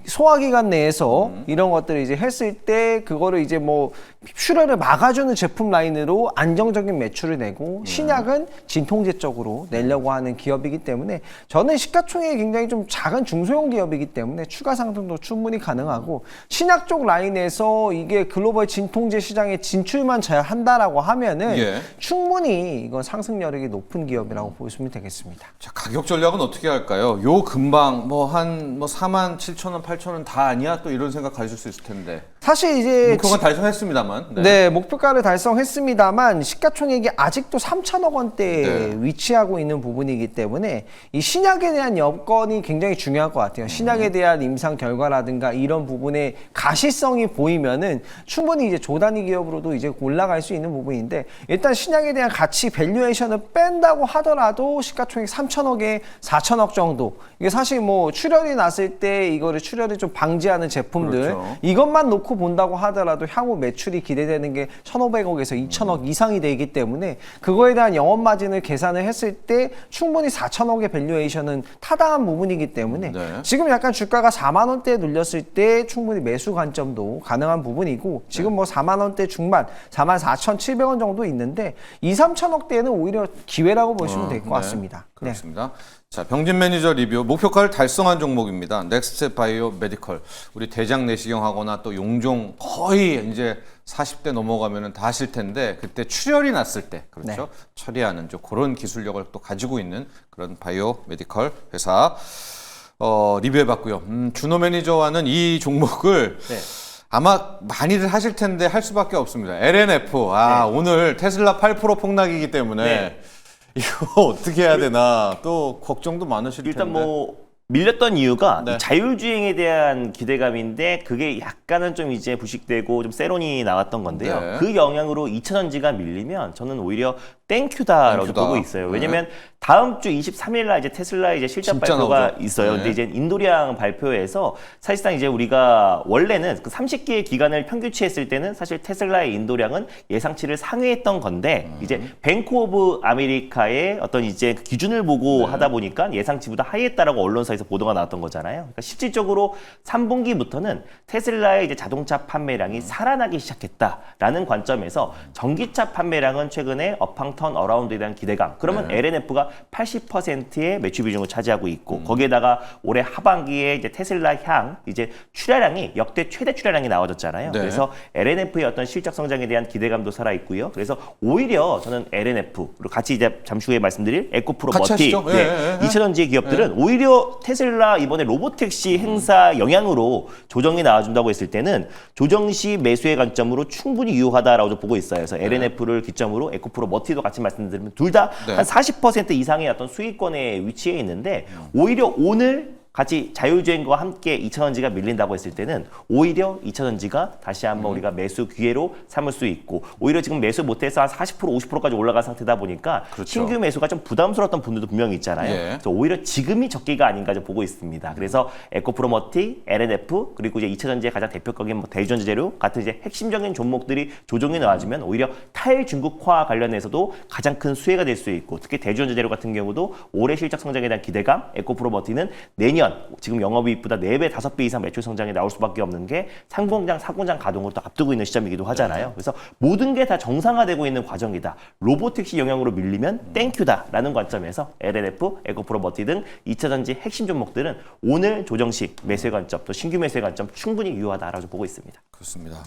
C: 소화기관 내에서 이런 것들을 이제 했을 때 그거를 이제 뭐 출혈을 막아주는 제품 라인으로 안정적인 매출을 내고 신약은 진통제 쪽으로 내려고 하는 기업이기 때문에 저는 시가총액이 굉장히 좀 작은 중소형 기업이기 때문에 추가 상승도 충분히 가능하고 신약 쪽 라인에서 이게 글로벌 진통제 시장에 진출만 잘 한다라고 하면은
A: 예.
C: 충분히 이건 상승 여력이 높은 기업이라고 보시면 되겠습니다.
A: 자, 가격 전략은 어떻게 할까요? 요 금방 뭐 한 47,000원, 8,000원 다 아니야? 또 이런 생각 가지실 수 있을 텐데.
C: 사실 이제
A: 목표가 달성했습니다만.
C: 네, 목표가를 달성했습니다만 시가총액이 아직도 3천억 원대에
A: 네.
C: 위치하고 있는 부분이기 때문에 이 신약에 대한 여건이 굉장히 중요할 것 같아요. 신약에 대한 임상 결과라든가 이런 부분에 가시성이 보이면은 충분히 이제 조단위 기업으로도 이제 올라갈 수 있는 부분인데 일단 신약에 대한 가치 밸류에이션을 뺀다고 하더라도 시가총액 3천억에 4천억 정도. 이게 사실 뭐 출혈이 났을 때 이거를 출혈을 좀 방지하는 제품들
A: 그렇죠.
C: 이것만 놓고 본다고 하더라도 향후 매출이 기대되는 게 1,500억에서 2,000억 이상이 되기 때문에 그거에 대한 영업 마진을 계산을 했을 때 충분히 4,000억의 밸류에이션은 타당한 부분이기 때문에
A: 네.
C: 지금 약간 주가가 4만 원대에 눌렸을 때 충분히 매수 관점도 가능한 부분이고 지금 뭐 4만 원대 중반 44,700원 정도 있는데 2, 3천억대는 오히려 기회라고 보시면 될 것 같습니다. 네.
A: 그렇습니다. 자, 병진 매니저 리뷰 목표가를 달성한 종목입니다. 넥스트 바이오 메디컬. 우리 대장 내시경 하거나 또 용종 거의 이제 40대 넘어가면은 다 하실 텐데 그때 출혈이 났을 때 그렇죠.
C: 네.
A: 처리하는 좀 그런 기술력을 또 가지고 있는 그런 바이오 메디컬 회사 리뷰해봤고요. 준호 매니저와는 이 종목을
B: 네.
A: 아마 많이들 하실 텐데 할 수밖에 없습니다. LNF. 오늘 테슬라 8% 폭락이기 때문에
B: 네.
A: 이거 어떻게 해야 되나 또 걱정도 많으실 텐데.
B: 일단 뭐 밀렸던 이유가
A: 네.
B: 이 자율주행에 대한 기대감인데 그게 약간은 좀 이제 부식되고 좀 세론이 나왔던 건데요.
A: 네.
B: 그 영향으로 2,000원지가 밀리면 저는 오히려 땡큐다라고
A: 땡큐다.
B: 보고 있어요.
A: 네.
B: 왜냐면 다음 주 23일 날 이제 테슬라 이제 실적
A: 진짜
B: 발표가
A: 나오죠.
B: 있어요.
A: 네.
B: 근데 이제 인도량 발표에서 사실상 이제 우리가 원래는 그 30개의 기간을 평균치했을 때는 사실 테슬라의 인도량은 예상치를 상회했던 건데 이제 뱅크 오브 아메리카의 어떤 이제 그 기준을 보고 하다 보니까 예상치보다 하이했다라고 언론사에서 보도가 나왔던 거잖아요. 그러니까 실질적으로 3분기부터는 테슬라의 이제 자동차 판매량이 살아나기 시작했다라는 관점에서 전기차 판매량은 최근에 업황 턴 어라운드에 대한 기대감. 그러면 LNF가 80%의 매출 비중을 차지하고 있고 거기에다가 올해 하반기에 이제 테슬라 향 이제 출하량이 역대 최대 출하량이 나와졌잖아요.
A: 네.
B: 그래서 LNF의 어떤 실적 성장에 대한 기대감도 살아 있고요. 그래서 오히려 저는 LNF 그리고 같이 이제 잠시 후에 말씀드릴 에코프로
A: 같이
B: 머티
A: 하시죠. 예.
B: 2차전지 기업들은 오히려 테슬라 이번에 로보택시 행사 영향으로 조정이 나와준다고 했을 때는 조정 시 매수의 관점으로 충분히 유효하다라고 보고 있어요. 그래서 LNF를 기점으로 에코프로 머티도 같이 말씀드리면 둘 다 한 40% 이상의 어떤 수익권에 위치해 있는데 오히려 오늘 같이 자율주행과 함께 2차전지가 밀린다고 했을 때는 오히려 2차전지가 다시 한번 우리가 매수 기회로 삼을 수 있고 오히려 지금 매수 못해서 한 40% 50%까지 올라간 상태다 보니까
A: 그렇죠.
B: 신규 매수가 좀 부담스러웠던 분들도 분명히 있잖아요.
A: 예.
B: 그래서 오히려 지금이 적기가 아닌가 좀 보고 있습니다. 그래서 에코프로머티, LNF 그리고 이제 2차전지의 가장 대표적인 뭐 대리전지 재료 같은 이제 핵심적인 종목들이 조정이 나와주면 오히려 탈중국화 관련해서도 가장 큰 수혜가 될 수 있고 특히 대리전지 재료 같은 경우도 올해 실적 성장에 대한 기대감, 에코프로머티는 내년 지금 영업이익보다 4배, 5배 이상 매출 성장이 나올 수밖에 없는 게 상공장, 사공장 가동을 또 앞두고 있는 시점이기도 하잖아요. 그래서 모든 게 다 정상화되고 있는 과정이다. 로보택시 영향으로 밀리면 땡큐다라는 관점에서 LNF, 에코프로머티 등 2차전지 핵심 종목들은 오늘 조정 시 매수의 관점, 또 신규 매수의 관점 충분히 유효하다라고 보고 있습니다.
A: 그렇습니다.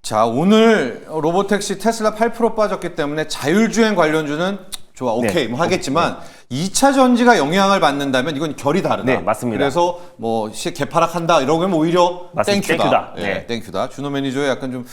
A: 자, 오늘 로보택시 테슬라 8% 빠졌기 때문에 자율주행 관련주는 좋아, 오케이,
B: 네.
A: 뭐 하겠지만 2차 전지가 영향을 받는다면 이건 결이 다르다.
B: 네, 맞습니다.
A: 그래서 뭐 개파락한다 이러면 오히려
B: 맞습니다.
A: 땡큐다.
B: 땡큐다.
A: 예,
B: 네.
A: 땡큐다. 준호 매니저의 약간 좀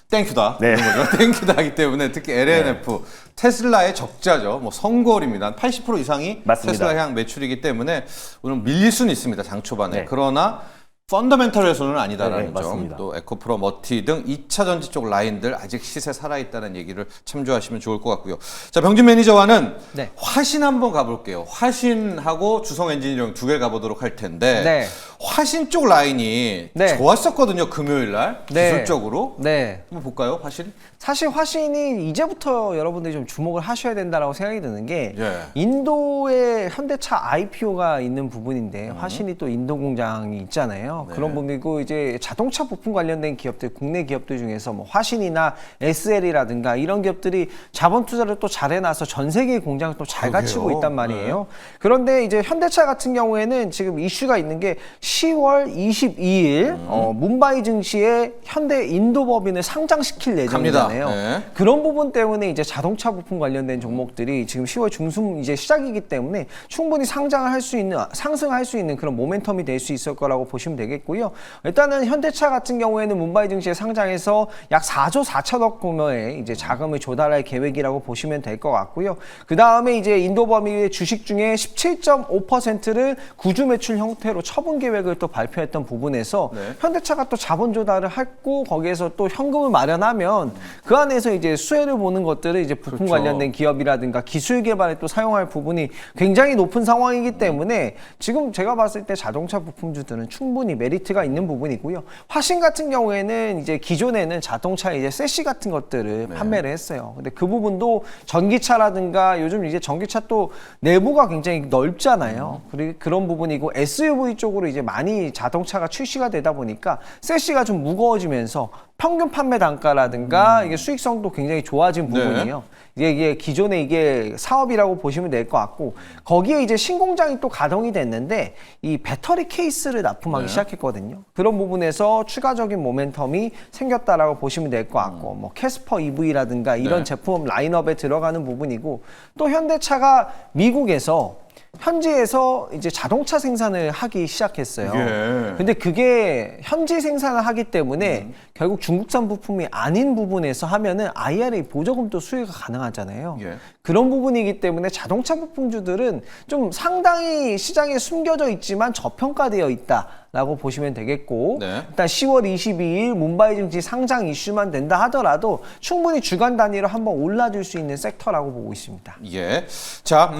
A: 땡큐다.
B: 네.
A: 이런 거죠. 땡큐다이기 때문에 특히 LNF 테슬라의 적자죠. 뭐 선거월입니다. 80% 이상이
B: 맞습니다.
A: 테슬라 향 매출이기 때문에 오늘 밀릴 수는 있습니다. 장 초반에.
B: 네.
A: 그러나 펀더멘털에서는 아니다라는
B: 네,
A: 점,
B: 맞습니다.
A: 또 에코프로 머티 등 2차 전지 쪽 라인들 아직 시세 살아있다는 얘기를 참조하시면 좋을 것 같고요. 자, 병진 매니저와는
C: 네.
A: 화신 한번 가볼게요. 화신하고 주성 엔지니어링 두 개 가보도록 할 텐데
C: 네.
A: 화신 쪽 라인이
C: 네.
A: 좋았었거든요. 금요일 날
C: 네.
A: 기술적으로.
C: 네.
A: 한번 볼까요, 화신?
C: 사실 화신이 이제부터 여러분들이 좀 주목을 하셔야 된다라고 생각이 드는 게
A: 예.
C: 인도에 현대차 IPO가 있는 부분인데 화신이 또 인도 공장이 있잖아요.
A: 네.
C: 그런 부분이고 이제 자동차 부품 관련된 기업들, 국내 기업들 중에서 뭐 화신이나 SL이라든가 이런 기업들이 자본 투자를 또 잘해놔서 전 세계 공장을 또 잘
A: 그러게요.
C: 갖추고 있단 말이에요. 그런데 이제 현대차 같은 경우에는 지금 이슈가 있는 게 10월 22일 문바이 증시에 현대 인도법인을 상장시킬 예정이잖아요.
A: 네.
C: 그런 부분 때문에 이제 자동차 부품 관련된 종목들이 지금 10월 중순 이제 시작이기 때문에 충분히 상장을 할 수 있는, 상승할 수 있는 그런 모멘텀이 될 수 있을 거라고 보시면 되겠고요. 일단은 현대차 같은 경우에는 문바이 증시에 상장해서 약 4조 4천억 규모의 이제 자금을 조달할 계획이라고 보시면 될 것 같고요. 그 다음에 이제 인도법인의 주식 중에 17.5%를 구주 매출 형태로 처분 계획을 또 발표했던 부분에서
A: 네.
C: 현대차가 또 자본 조달을 했고 거기에서 또 현금을 마련하면 그 안에서 이제 수혜를 보는 것들을 이제 부품
A: 그렇죠.
C: 관련된 기업이라든가 기술 개발에 또 사용할 부분이 굉장히 높은 상황이기 때문에 지금 제가 봤을 때 자동차 부품주들은 충분히 메리트가 있는 부분이고요. 화신 같은 경우에는 이제 기존에는 자동차 이제 세시 같은 것들을 판매를 했어요. 근데 그 부분도 전기차라든가 요즘 이제 전기차 또 내부가 굉장히 넓잖아요. 그리고 그런 부분이고 SUV 쪽으로 이제 많이 자동차가 출시가 되다 보니까 세시가 좀 무거워지면서 평균 판매 단가라든가 이게 수익성도 굉장히 좋아진 부분이에요. 이게 기존에 이게 사업이라고 보시면 될 것 같고 거기에 이제 신공장이 또 가동이 됐는데 이 배터리 케이스를 납품하기 시작했거든요. 그런 부분에서 추가적인 모멘텀이 생겼다라고 보시면 될 것 같고 뭐 캐스퍼 EV라든가 이런 제품 라인업에 들어가는 부분이고 또 현대차가 미국에서 현지에서 이제 자동차 생산을 하기 시작했어요.
A: 예.
C: 근데 그게 현지 생산을 하기 때문에 결국 중국산 부품이 아닌 부분에서 하면은 IRA 보조금도 수혜가 가능하잖아요.
A: 예.
C: 그런 부분이기 때문에 자동차 부품주들은 좀 상당히 시장에 숨겨져 있지만 저평가되어 있다라고 보시면 되겠고
A: 네.
C: 일단 10월 22일 문바이 증시 상장 이슈만 된다 하더라도 충분히 주간 단위로 한번 올라줄 수 있는 섹터라고 보고 있습니다.
A: 예. 자,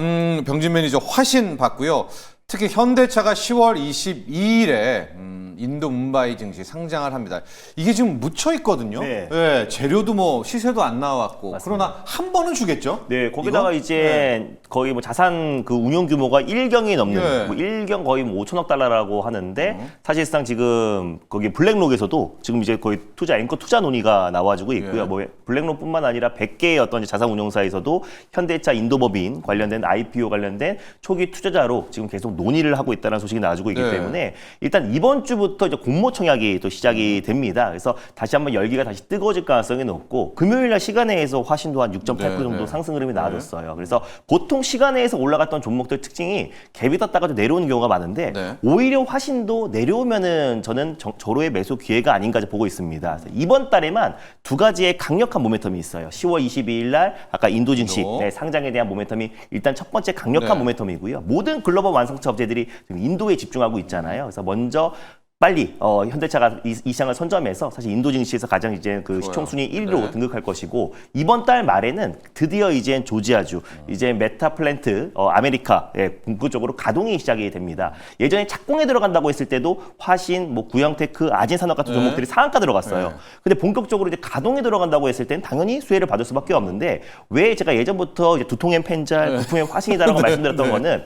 A: 병진 매니저 화신 봤고요. 특히 현대차가 10월 22일에 인도 문바이 증시 상장을 합니다. 이게 지금 묻혀 있거든요.
B: 네.
A: 예, 재료도 뭐 시세도 안 나왔고.
B: 맞습니다.
A: 그러나 한 번은 주겠죠?
B: 네, 거기다가
A: 이거?
B: 이제 거의 뭐 자산 그 운용 규모가 1경이 넘는
A: 예.
B: 뭐 1경 거의 뭐 5천억 달러라고 하는데 사실상 지금 거기 블랙록에서도 지금 이제 거의 앵커 투자 논의가 나와주고 있고요.
A: 예.
B: 뭐 블랙록뿐만 아니라 100개의 어떤 이제 자산 운용사에서도 현대차 인도법인 관련된 IPO 관련된 초기 투자자로 지금 계속 논의를 하고 있다는 소식이 나와주고 있기
A: 네.
B: 때문에 일단 이번 주부터 이제 공모 청약이 또 시작이 됩니다. 그래서 다시 한번 열기가 다시 뜨거워질 가능성이 높고 금요일 날 시간에서 화신도 한 6.8%
A: 네,
B: 정도
A: 네.
B: 상승 흐름이 나와줬어요. 그래서 보통 시간에서 올라갔던 종목들 특징이 갭이 떴다가도 내려오는 경우가 많은데
A: 네.
B: 오히려 화신도 내려오면은 저는 저로의 매수 기회가 아닌가 보고 있습니다. 그래서 이번 달에만 두 가지의 강력한 모멘텀이 있어요. 10월 22일 날 아까 인도 증시
A: 인도.
B: 네, 상장에 대한 모멘텀이 일단 첫 번째 강력한
A: 네.
B: 모멘텀이고요. 모든 글로벌 완성차 업체들이 지금 인도에 집중하고 있잖아요. 그래서 먼저 빨리 현대차가 이 시장을 선점해서 사실 인도 증시에서 가장 이제 그
A: 좋아요.
B: 시총 순위 1위로
A: 네.
B: 등극할 것이고 이번 달 말에는 드디어 이제 조지아주 이제 메타 플랜트 아메리카 본격적으로 가동이 시작이 됩니다. 예전에 착공에 들어간다고 했을 때도 화신, 뭐 구형테크, 아진산업 같은
A: 네.
B: 종목들이 상한가 들어갔어요.
A: 네.
B: 근데 본격적으로 이제 가동에 들어간다고 했을 때는 당연히 수혜를 받을 수밖에 없는데 왜 제가 예전부터 이제 두통엔 펜잘, 부품엔 화신이다라고 말씀드렸던 거는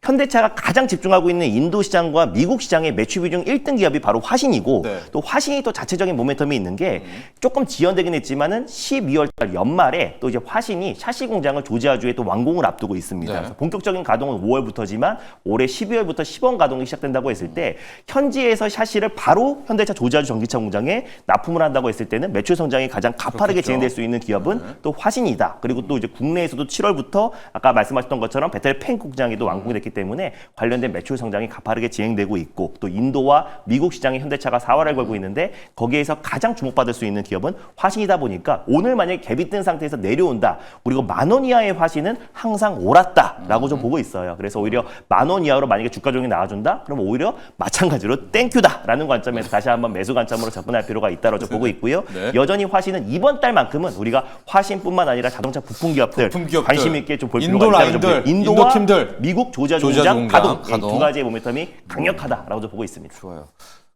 B: 현대차가 가장 집중하고 있는 인도 시장과 미국 시장의 매출 비중 1등 기업이 바로 화신이고
A: 네.
B: 또 화신이 또 자체적인 모멘텀이 있는 게 조금 지연되긴 했지만은 12월 달 연말에 또 이제 화신이 샤시 공장을 조지아주에 또 완공을 앞두고 있습니다.
A: 네.
B: 그래서 본격적인 가동은 5월부터지만 올해 12월부터 시범 가동이 시작된다고 했을 때 현지에서 샤시를 바로 현대차 조지아주 전기차 공장에 납품을 한다고 했을 때는 매출 성장이 가장 가파르게
A: 그렇겠죠.
B: 진행될 수 있는 기업은 또 화신이다. 그리고 또 이제 국내에서도 7월부터 아까 말씀하셨던 것처럼 배터리 팬 공장이 또 완공이 됐기 때문에 관련된 매출 성장이 가파르게 진행되고 있고 또 인도와 미국 시장에 현대차가 사활을 걸고 있는데 거기에서 가장 주목받을 수 있는 기업은 화신이다 보니까 오늘 만약에 갭이 뜬 상태에서 내려온다. 그리고 10,000원 이하의 화신은 항상 옳았다라고 좀 보고 있어요. 그래서 오히려 10,000원 이하로 만약에 주가 조정이 나와준다? 그럼 오히려 마찬가지로 땡큐다라는 관점에서 다시 한번 매수 관점으로 접근할 필요가 있다고 좀 보고 있고요.
A: 네.
B: 여전히 화신은 이번 달만큼은 우리가 화신뿐만 아니라 자동차 부품 기업들
A: 부품 기업들,
B: 관심 있게 좀 볼
A: 인도
B: 필요가 있다고 좀
A: 라인들,
B: 보여요. 인도와
A: 인도 팀들.
B: 미국 조지아주 조자공장, 가동,
A: 가동.
B: 두 가지의 모멘텀이 강력하다라고 좀 보고 있습니다.
A: 좋아요.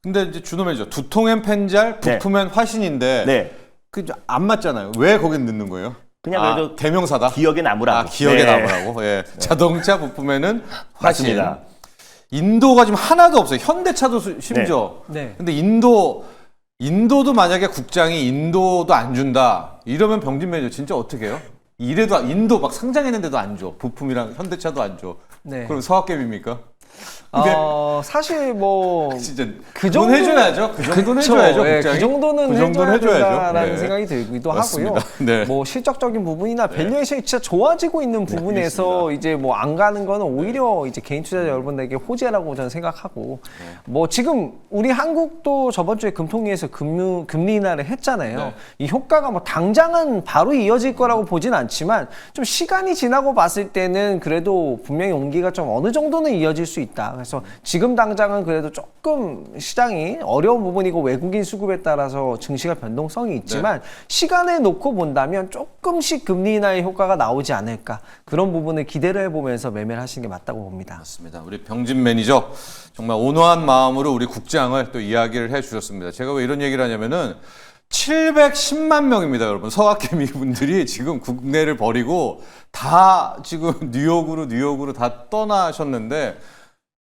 A: 근데 이제 준호 매니저 두통엔 펜잘, 부품엔 화신인데
B: 네.
A: 그 안 맞잖아요. 왜 거긴 넣는 거예요?
B: 그냥 그래도
A: 대명사다.
B: 기억에 남으라고.
A: 기억에 남으라고. 예. 자동차 부품에는 화신.
B: 맞습니다.
A: 인도가 지금 하나도 없어요. 현대차도 심지어.
C: 네.
A: 근데 인도도 만약에 국장이 인도도 안 준다. 이러면 병진 매니저 진짜 어떻게 해요? 이래도 인도 막 상장했는데도 안 줘. 부품이랑 현대차도 안 줘.
C: 네.
A: 그럼 서학개입니까?
C: 사실 뭐
A: 진짜
C: 그
A: 돈
C: 정도
A: 해줘야죠. 그 정도는
C: 그쵸.
A: 해줘야죠.
C: 예,
A: 국장이.
C: 그 정도는 해줘야라는
A: 네.
C: 생각이 들기도
A: 맞습니다.
C: 하고요.
A: 네.
C: 뭐 실적적인 부분이나 밸류에이션이 진짜 좋아지고 있는 부분에서 이제 뭐 안 가는 거는 오히려 이제 개인 투자자 여러분들에게 호재라고 저는 생각하고 뭐 지금 우리 한국도 저번 주에 금통위에서 금리 인하를 했잖아요.
A: 네.
C: 이 효과가 뭐 당장은 바로 이어질 거라고 보진 않지만 좀 시간이 지나고 봤을 때는 그래도 분명히 온기가 좀 어느 정도는 이어질 수 있다. 그래서 지금 당장은 그래도 조금 시장이 어려운 부분이고 외국인 수급에 따라서 증시가 변동성이 있지만 시간을 놓고 본다면 조금씩 금리 인하의 효과가 나오지 않을까. 그런 부분을 기대를 해보면서 매매를 하시는 게 맞다고 봅니다.
A: 맞습니다. 우리 병진 매니저 정말 온화한 마음으로 우리 국장을 또 이야기를 해주셨습니다. 제가 왜 이런 얘기를 하냐면은 710만 명입니다, 여러분. 서학개미 분들이 지금 국내를 버리고 다 지금 뉴욕으로 다 떠나셨는데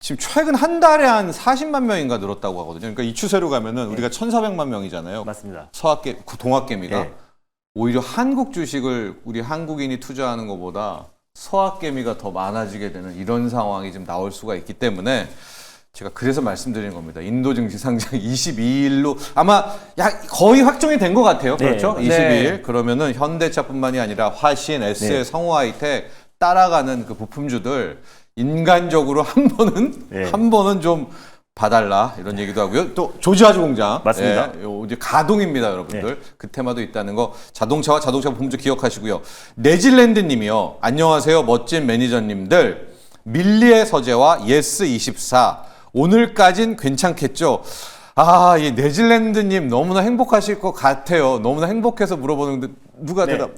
A: 지금 최근 한 달에 한 40만 명인가 늘었다고 하거든요. 그러니까 이 추세로 가면은 우리가 1,400만 명이잖아요.
B: 맞습니다.
A: 동학개미가.
B: 네.
A: 오히려 한국 주식을 우리 한국인이 투자하는 것보다 서학개미가 더 많아지게 되는 이런 상황이 좀 나올 수가 있기 때문에 제가 그래서 말씀드린 겁니다. 인도 증시 상장 22일로 아마 거의 확정이 된 것 같아요.
B: 네.
A: 그렇죠? 22일.
C: 네.
A: 그러면은 현대차뿐만이 아니라 화신, SL,
B: 네.
A: 성우하이텍 따라가는 그 부품주들 인간적으로 한 번은 좀 봐달라 이런 얘기도 하고요. 또 조지아주 공장
B: 맞습니다.
A: 요 이제 가동입니다, 여러분들. 그 테마도 있다는 거 자동차와 자동차 부품주 기억하시고요. 네질랜드님이요. 안녕하세요, 멋진 매니저님들. 밀리의 서재와 예스24 오늘까진 괜찮겠죠? 이 네질랜드님 너무나 행복하실 것 같아요. 너무나 행복해서 물어보는데 누가 대답?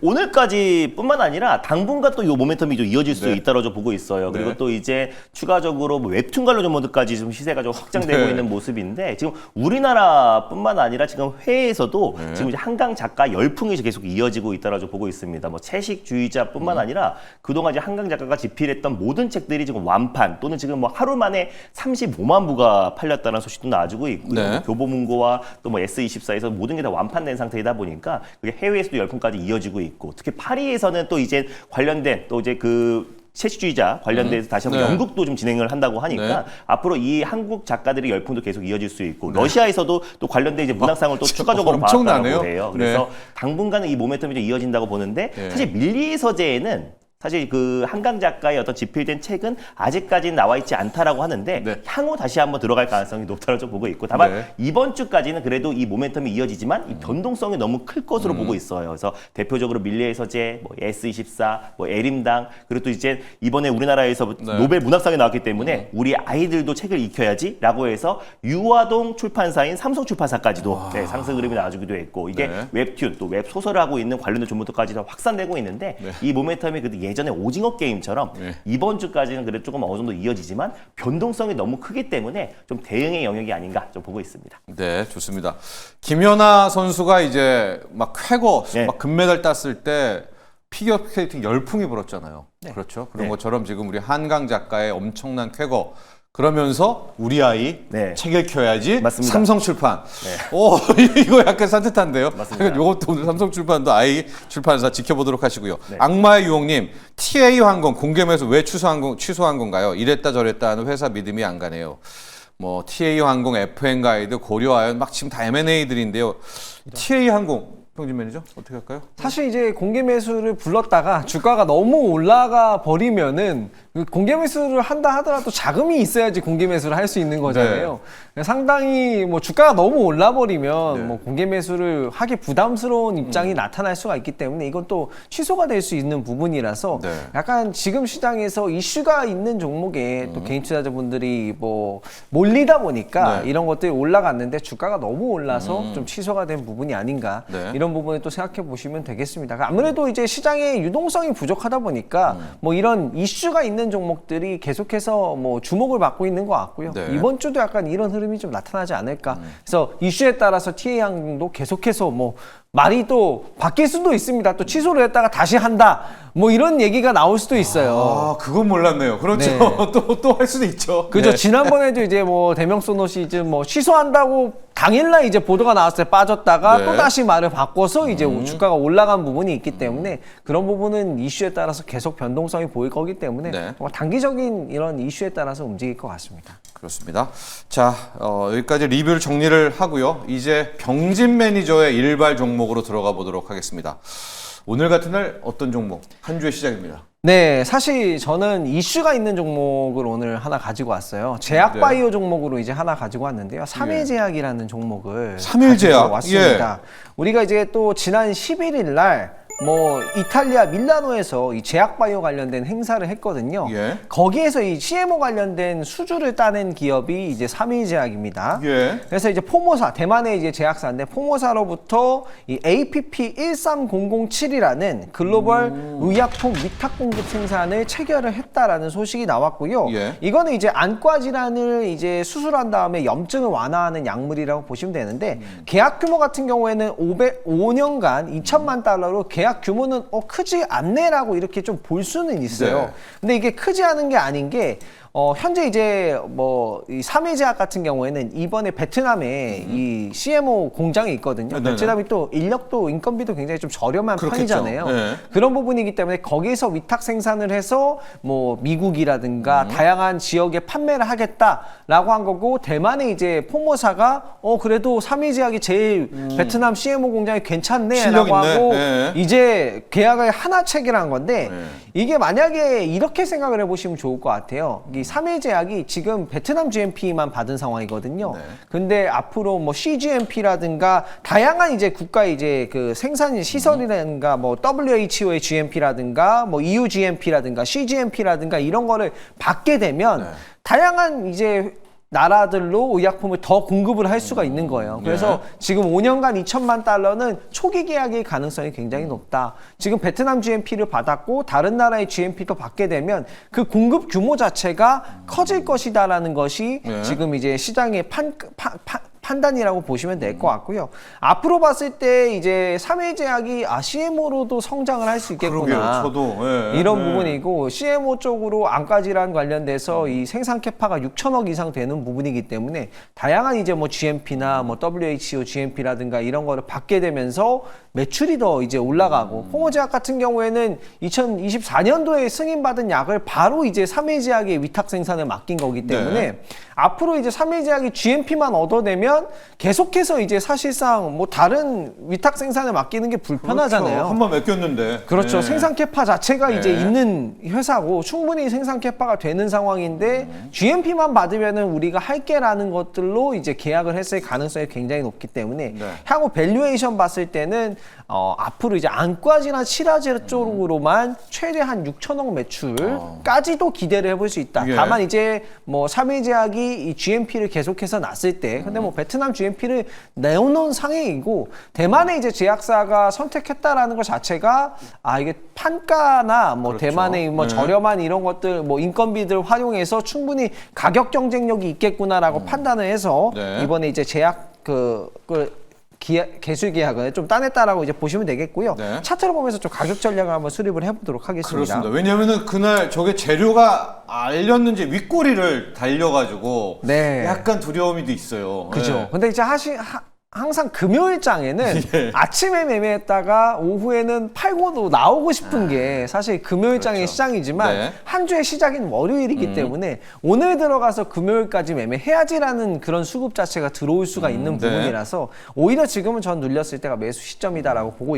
B: 오늘까지뿐만 아니라 당분간 또 이 모멘텀이 좀 이어질 수
A: 네.
B: 있다고 좀 보고 있어요. 그리고
A: 네.
B: 또 이제 추가적으로 뭐 웹툰 관련 모드까지 좀 시세가 좀 확장되고
A: 네.
B: 있는 모습인데 지금 우리나라뿐만 아니라 지금 해외에서도
A: 네.
B: 지금 이제 한강 작가 열풍이 계속 이어지고 있다고 좀 보고 있습니다. 뭐 채식주의자뿐만 아니라 그동안 이제 한강 작가가 집필했던 모든 책들이 지금 완판 또는 지금 뭐 하루 만에 35만 부가 팔렸다는 소식도 나와주고 있고요.
A: 네.
B: 뭐 교보문고와 또 뭐 S24에서 모든 게 다 완판된 상태이다 보니까 그게 해외에서도 열풍까지 이어지고 있고 특히 파리에서는 또 이제 관련된 또 이제 그 채식주의자 관련돼서 다시 한번
A: 네.
B: 연극도 좀 진행을 한다고 하니까
A: 네.
B: 앞으로 이 한국 작가들의 열풍도 계속 이어질 수 있고 러시아에서도 또 관련된 이제 문학상을 또 추가적으로
A: 엄청나네요.
B: 받았다고 해요. 그래서
A: 네.
B: 당분간은 이 모멘텀이 좀 이어진다고 보는데
A: 네.
B: 사실 밀리의 서재에는 사실 그 한강 작가의 어떤 집필된 책은 아직까지는 나와 있지 않다라고 하는데
A: 네.
B: 향후 다시 한번 들어갈 가능성이 높다고 좀 보고 있고 다만
A: 네.
B: 이번 주까지는 그래도 이 모멘텀이 이어지지만 이 변동성이 너무 클 것으로 보고 있어요. 그래서 대표적으로 밀리의 서재, 뭐 S24, 뭐 에림당 그리고 또 이제 이번에 우리나라에서
A: 네.
B: 노벨 문학상이 나왔기 때문에 우리 아이들도 책을 익혀야지라고 해서 유아동 출판사인 삼성 출판사까지도 상승 흐름이 나와주기도 했고 이게
A: 네.
B: 웹툰 또 웹 소설을 하고 있는 관련된 종목들까지 다 확산되고 있는데 이 모멘텀이 그래도 예전에 오징어 게임처럼
A: 네.
B: 이번 주까지는 그래도 조금 어느 정도 이어지지만 변동성이 너무 크기 때문에 좀 대응의 영역이 아닌가 좀 보고 있습니다.
A: 네, 좋습니다. 김연아 선수가 이제 막 쾌거,
B: 네.
A: 막 금메달 땄을 때 피겨 스케이팅 열풍이 불었잖아요. 그렇죠. 그런
B: 네.
A: 것처럼 지금 우리 한강 작가의 엄청난 쾌거. 그러면서 우리 아이
B: 네.
A: 책 읽혀야지
B: 맞습니다.
A: 삼성출판.
B: 네.
A: 오, 이거 약간 산뜻한데요.
B: 맞습니다.
A: 이것도 오늘 삼성출판도 아이 출판사 지켜보도록 하시고요.
B: 네.
A: 악마의 유혹님, TA항공 공개매수 왜 취소한 건가요? 이랬다 저랬다 하는 회사 믿음이 안 가네요. 뭐 TA항공, FN가이드, 고려아연 막 지금 다 M&A들인데요. TA항공 병진 매니저 어떻게 할까요?
C: 사실 이제 공개 매수를 불렀다가 주가가 너무 올라가 버리면은 그 공개 매수를 한다 하더라도 자금이 있어야지 공개 매수를 할 수 있는 거잖아요. 상당히 뭐 주가가 너무 올라 버리면
A: 네.
C: 뭐 공개 매수를 하기 부담스러운 입장이 나타날 수가 있기 때문에 이건 또 취소가 될 수 있는 부분이라서
A: 네.
C: 약간 지금 시장에서 이슈가 있는 종목에 또 개인 투자자분들이 뭐 몰리다 보니까
A: 네.
C: 이런 것들이 올라갔는데 주가가 너무 올라서 좀 취소가 된 부분이 아닌가
A: 네.
C: 이런 이런 부분을 또 생각해 보시면 되겠습니다. 아무래도 이제 시장의 유동성이 부족하다 보니까 뭐 이런 이슈가 있는 종목들이 계속해서 뭐 주목을 받고 있는 것 같고요.
A: 네.
C: 이번 주도 약간 이런 흐름이 좀 나타나지 않을까. 그래서 이슈에 따라서 TA 항공도 계속해서 뭐 말이 또 바뀔 수도 있습니다. 또 취소를 했다가 다시 한다. 뭐 이런 얘기가 나올 수도 있어요.
A: 아, 그건 몰랐네요. 그렇죠.
C: 네.
A: 또 할 수도 있죠.
C: 그죠.
A: 네.
C: 지난번에도 이제 뭐 대명소노 시즌 뭐 취소한다고 당일날 이제 보도가 나왔을 때 빠졌다가
A: 네.
C: 또 다시 말을 바꿔서 이제 주가가 올라간 부분이 있기 때문에 그런 부분은 이슈에 따라서 계속 변동성이 보일 거기 때문에
A: 네.
C: 정말 단기적인 이런 이슈에 따라서 움직일 것 같습니다.
A: 그렇습니다. 자, 여기까지 리뷰를 정리를 하고요. 이제 병진 매니저의 일발 종목으로 들어가 보도록 하겠습니다. 오늘 같은 날 어떤 종목? 한 주의 시작입니다.
C: 네, 사실 저는 이슈가 있는 종목을 오늘 하나 가지고 왔어요. 제약바이오 종목으로 이제 하나 가지고 왔는데요. 삼일제약이라는 종목을
A: 삼일제약?
C: 가지고 왔습니다. 우리가 이제 또 지난 11일 날 뭐 이탈리아 밀라노에서 이 제약바이오 관련된 행사를 했거든요.
A: 예.
C: 거기에서 이 CMO 관련된 수주를 따낸 기업이 이제 삼일제약입니다.
A: 예.
C: 그래서 이제 포모사, 대만의 이제 제약사인데 포모사로부터 이 APP13007이라는 글로벌 의약품 위탁 공급 생산을 체결을 했다라는 소식이 나왔고요.
A: 예.
C: 이거는 이제 안과 질환을 이제 수술한 다음에 염증을 완화하는 약물이라고 보시면 되는데 계약 규모 같은 경우에는 5년간 2천만 달러로 계약 규모는 크지 않네라고 이렇게 좀 볼 수는 있어요.
A: 네.
C: 근데 이게 크지 않은 게 아닌 게 현재 이제 뭐 이 삼일제약 같은 경우에는 이번에 베트남에 이 CMO 공장이 있거든요.
A: 네네네.
C: 베트남이 또 인력도 인건비도 굉장히 좀 저렴한
A: 그렇겠죠.
C: 편이잖아요.
A: 네.
C: 그런 부분이기 때문에 거기에서 위탁 생산을 해서 뭐 미국이라든가 다양한 지역에 판매를 하겠다라고 한 거고 대만의 이제 포모사가 그래도 삼일제약이 제일 베트남 CMO 공장이 괜찮네라고
A: 실력 있네.
C: 하고
A: 네.
C: 이제 계약을 하나 체결한 건데
A: 네.
C: 이게 만약에 이렇게 생각을 해보시면 좋을 것 같아요. 이 삼일제약이 지금 베트남 GMP만 받은 상황이거든요.
A: 네.
C: 근데 앞으로 뭐 CGMP라든가 다양한 이제 국가 이제 그 생산 시설이라든가 뭐 WHO의 GMP라든가 뭐 EU GMP라든가 CGMP라든가 이런 거를 받게 되면
A: 네.
C: 다양한 이제 나라들로 의약품을 더 공급을 할 수가 있는 거예요. 그래서 지금 5년간 2천만 달러는 초기 계약일 가능성이 굉장히 높다. 지금 베트남 GMP를 받았고 다른 나라의 GMP도 받게 되면 그 공급 규모 자체가 커질 것이다라는 것이
A: 네.
C: 지금 이제 시장의 판단이라고 보시면 될 것 같고요. 앞으로 봤을 때 이제 삼일제약이 CMO로도 성장을 할 수 있겠구나.
A: 그러게요. 저도
C: 이런 부분이고 CMO 쪽으로 안과 질환 관련돼서 이 생산 캐파가 6천억 이상 되는 부분이기 때문에 다양한 이제 뭐 GMP나 뭐 WHO GMP라든가 이런 거를 받게 되면서 매출이 더 이제 올라가고 포모제약 같은 경우에는 2024년도에 승인받은 약을 바로 이제 삼일제약의 위탁 생산을 맡긴 거기 때문에
A: 네.
C: 앞으로 이제 삼일제약이 GMP만 얻어내면 계속해서 이제 사실상 뭐 다른 위탁 생산을 맡기는 게 불편하잖아요.
A: 그렇죠. 한번 맡겼는데.
C: 그렇죠.
A: 네.
C: 생산 캐파 자체가 이제
A: 네.
C: 있는 회사고 충분히 생산 캐파가 되는 상황인데 GMP만 받으면은 우리가 할게라는 것들로 이제 계약을 했을 가능성이 굉장히 높기 때문에
A: 네.
C: 향후 밸류에이션 봤을 때는 앞으로 이제 안과질환 치료제 쪽으로만 최대 한 6천억 매출까지도 기대를 해볼 수 있다.
A: 예.
C: 다만 이제 뭐 삼일제약이 이 GMP를 계속해서 놨을 때, 근데 뭐 베트남 GMP를 내놓은 상황이고 대만의 이제 제약사가 선택했다라는 것 자체가 이게 판가나 뭐
A: 그렇죠.
C: 대만의 뭐
A: 네.
C: 저렴한 이런 것들 뭐 인건비들 활용해서 충분히 가격 경쟁력이 있겠구나라고 판단을 해서
A: 네.
C: 이번에 이제 제약 개술 계약을 좀 따냈다라고 이제 보시면 되겠고요.
A: 네.
C: 차트를 보면서 좀 가격 전략을 한번 수립을 해보도록 하겠습니다.
A: 그렇습니다. 왜냐면은 그날 저게 재료가 알렸는지 윗꼬리를 달려가지고
C: 네.
A: 약간 두려움이 있어요.
C: 그죠.
A: 네.
C: 근데 이제 항상 금요일장에는
A: 예.
C: 아침에 매매했다가 오후에는 팔고도 나오고 싶은 게 사실 금요일장의
A: 그렇죠.
C: 시장이지만
A: 네.
C: 한 주의 시작인 월요일이기 때문에 오늘 들어가서 금요일까지 매매해야지라는 그런 수급 자체가 들어올 수가 있는
A: 네.
C: 부분이라서 오히려 지금은 전 눌렸을 때가 매수 시점이다라고 보고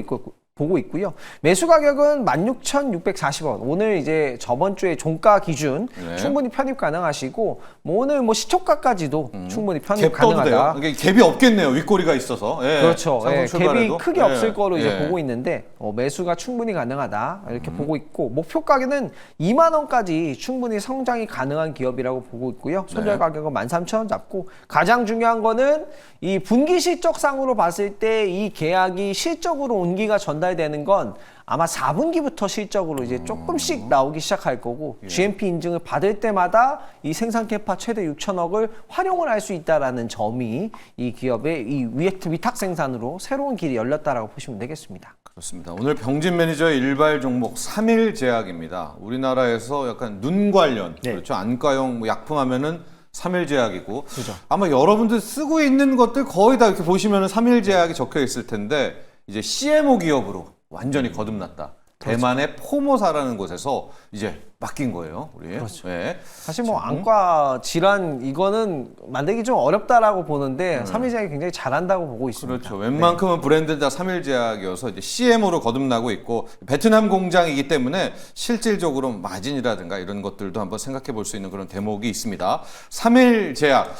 C: 보고 있고요. 매수 가격은 16,640원. 오늘 이제 저번 주에 종가 기준
A: 네.
C: 충분히 편입 가능하시고 뭐 오늘 뭐 시초가까지도 충분히 편입
A: 갭 떠도 돼요?
C: 가능하다.
A: 이게 갭이 없겠네요. 윗꼬리가 있어서. 예.
C: 그렇죠.
A: 상승
C: 예,
A: 출발해도.
C: 갭이 크게
A: 예.
C: 없을 거로 이제
A: 예.
C: 보고 있는데 매수가 충분히 가능하다 이렇게 보고 있고 목표 가격은 2만 원까지 충분히 성장이 가능한 기업이라고 보고 있고요. 손절
A: 네.
C: 가격은 13,000원 잡고 가장 중요한 거는 이 분기 실적상으로 봤을 때 이 계약이 실적으로 온기가 전달되는 건 아마 4분기부터 실적으로 이제 조금씩 나오기 시작할 거고 GMP 인증을 받을 때마다 이 생산 캐파 최대 6천억을 활용을 할 수 있다라는 점이 이 기업의 이 위탁 생산으로 새로운 길이 열렸다라고 보시면 되겠습니다.
A: 그렇습니다. 오늘 병진 매니저의 일발 종목 3일 제약입니다. 우리나라에서 약간 눈 관련,
B: 네.
A: 그렇죠. 안과용 뭐 약품 하면은 3일 제약이고
C: 그죠.
A: 아마 여러분들 쓰고 있는 것들 거의 다 이렇게 보시면은 3일 제약이 적혀 있을 텐데 이제 CMO 기업으로 완전히 거듭났다. 대만의 포모사라는 곳에서 이제 맡긴 거예요, 우리.
C: 그렇죠.
A: 네.
C: 사실 뭐 안과 질환 이거는 만들기 좀 어렵다라고 보는데 삼일제약이 굉장히 잘한다고 보고 있습니다.
A: 그렇죠. 웬만큼은 브랜드 다 3일 제약이어서 이제 CM으로 거듭나고 있고 베트남 공장이기 때문에 실질적으로 마진이라든가 이런 것들도 한번 생각해 볼 수 있는 그런 대목이 있습니다. 3일 제약.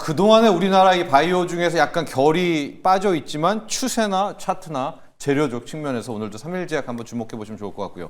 A: 그동안에 우리나라 이 바이오 중에서 약간 결이 빠져 있지만 추세나 차트나 재료적 측면에서 오늘도 3일 제약 한번 주목해 보시면 좋을 것 같고요.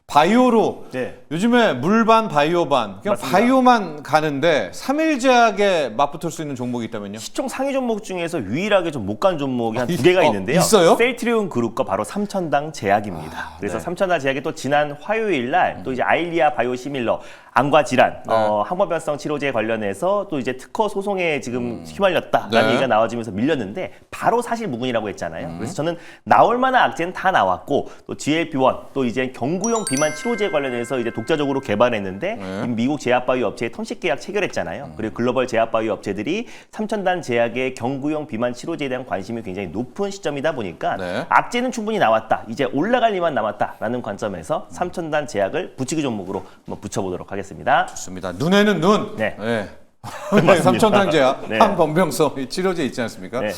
A: 바이오로
B: 네.
A: 요즘에 물반 바이오반 그냥
B: 맞습니다.
A: 바이오만 가는데 3일 제약에 맞붙을 수 있는 종목이 있다면요?
B: 시총 상위 종목 중에서 유일하게 좀 못 간 종목이 한 2개가 있는데요.
A: 있어요?
B: 셀트리온 그룹과 바로 삼천당 제약입니다. 그래서
A: 네.
B: 삼천당 제약이 또 지난 화요일 날 또 이제 아일리아 바이오시밀러 안과 질환, 항모변성 치료제 관련해서 또 이제 특허 소송에 지금 휘말렸다라는
A: 네.
B: 얘기가 나와지면서 밀렸는데 바로 사실 무근이라고 했잖아요. 그래서 저는 나올 만한 악재는 다 나왔고 또 GLP-1 또 이제 경구용 비만 치료제 관련해서 이제 독자적으로 개발했는데 이미 미국 제약바이오 업체에 텀식 계약 체결했잖아요. 그리고 글로벌 제약바이오 업체들이 삼천단 제약의 경구용 비만 치료제에 대한 관심이 굉장히 높은 시점이다 보니까
A: 네.
B: 악재는 충분히 나왔다. 이제 올라갈 일만 남았다라는 관점에서 삼천단 제약을 부치기 종목으로 한번 붙여보도록 하겠습니다.
A: 좋습니다. 눈에는 눈.
B: 네.
A: 네. 삼천단 제약,
B: 네.
A: 항범병성 치료제 있지 않습니까?
B: 네.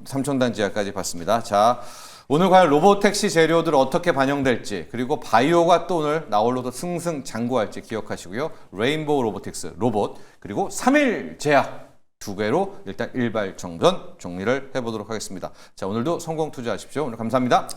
A: 삼천단 제약까지 봤습니다. 자, 오늘 과연 로보택시 재료들 어떻게 반영될지 그리고 바이오가 또 오늘 나홀로도 승승장구할지 기억하시고요. 레인보우 로보틱스 로봇 그리고 3일 제약 두 개로 일단 일발 정전 정리를 해보도록 하겠습니다. 자, 오늘도 성공 투자하십시오. 오늘 감사합니다.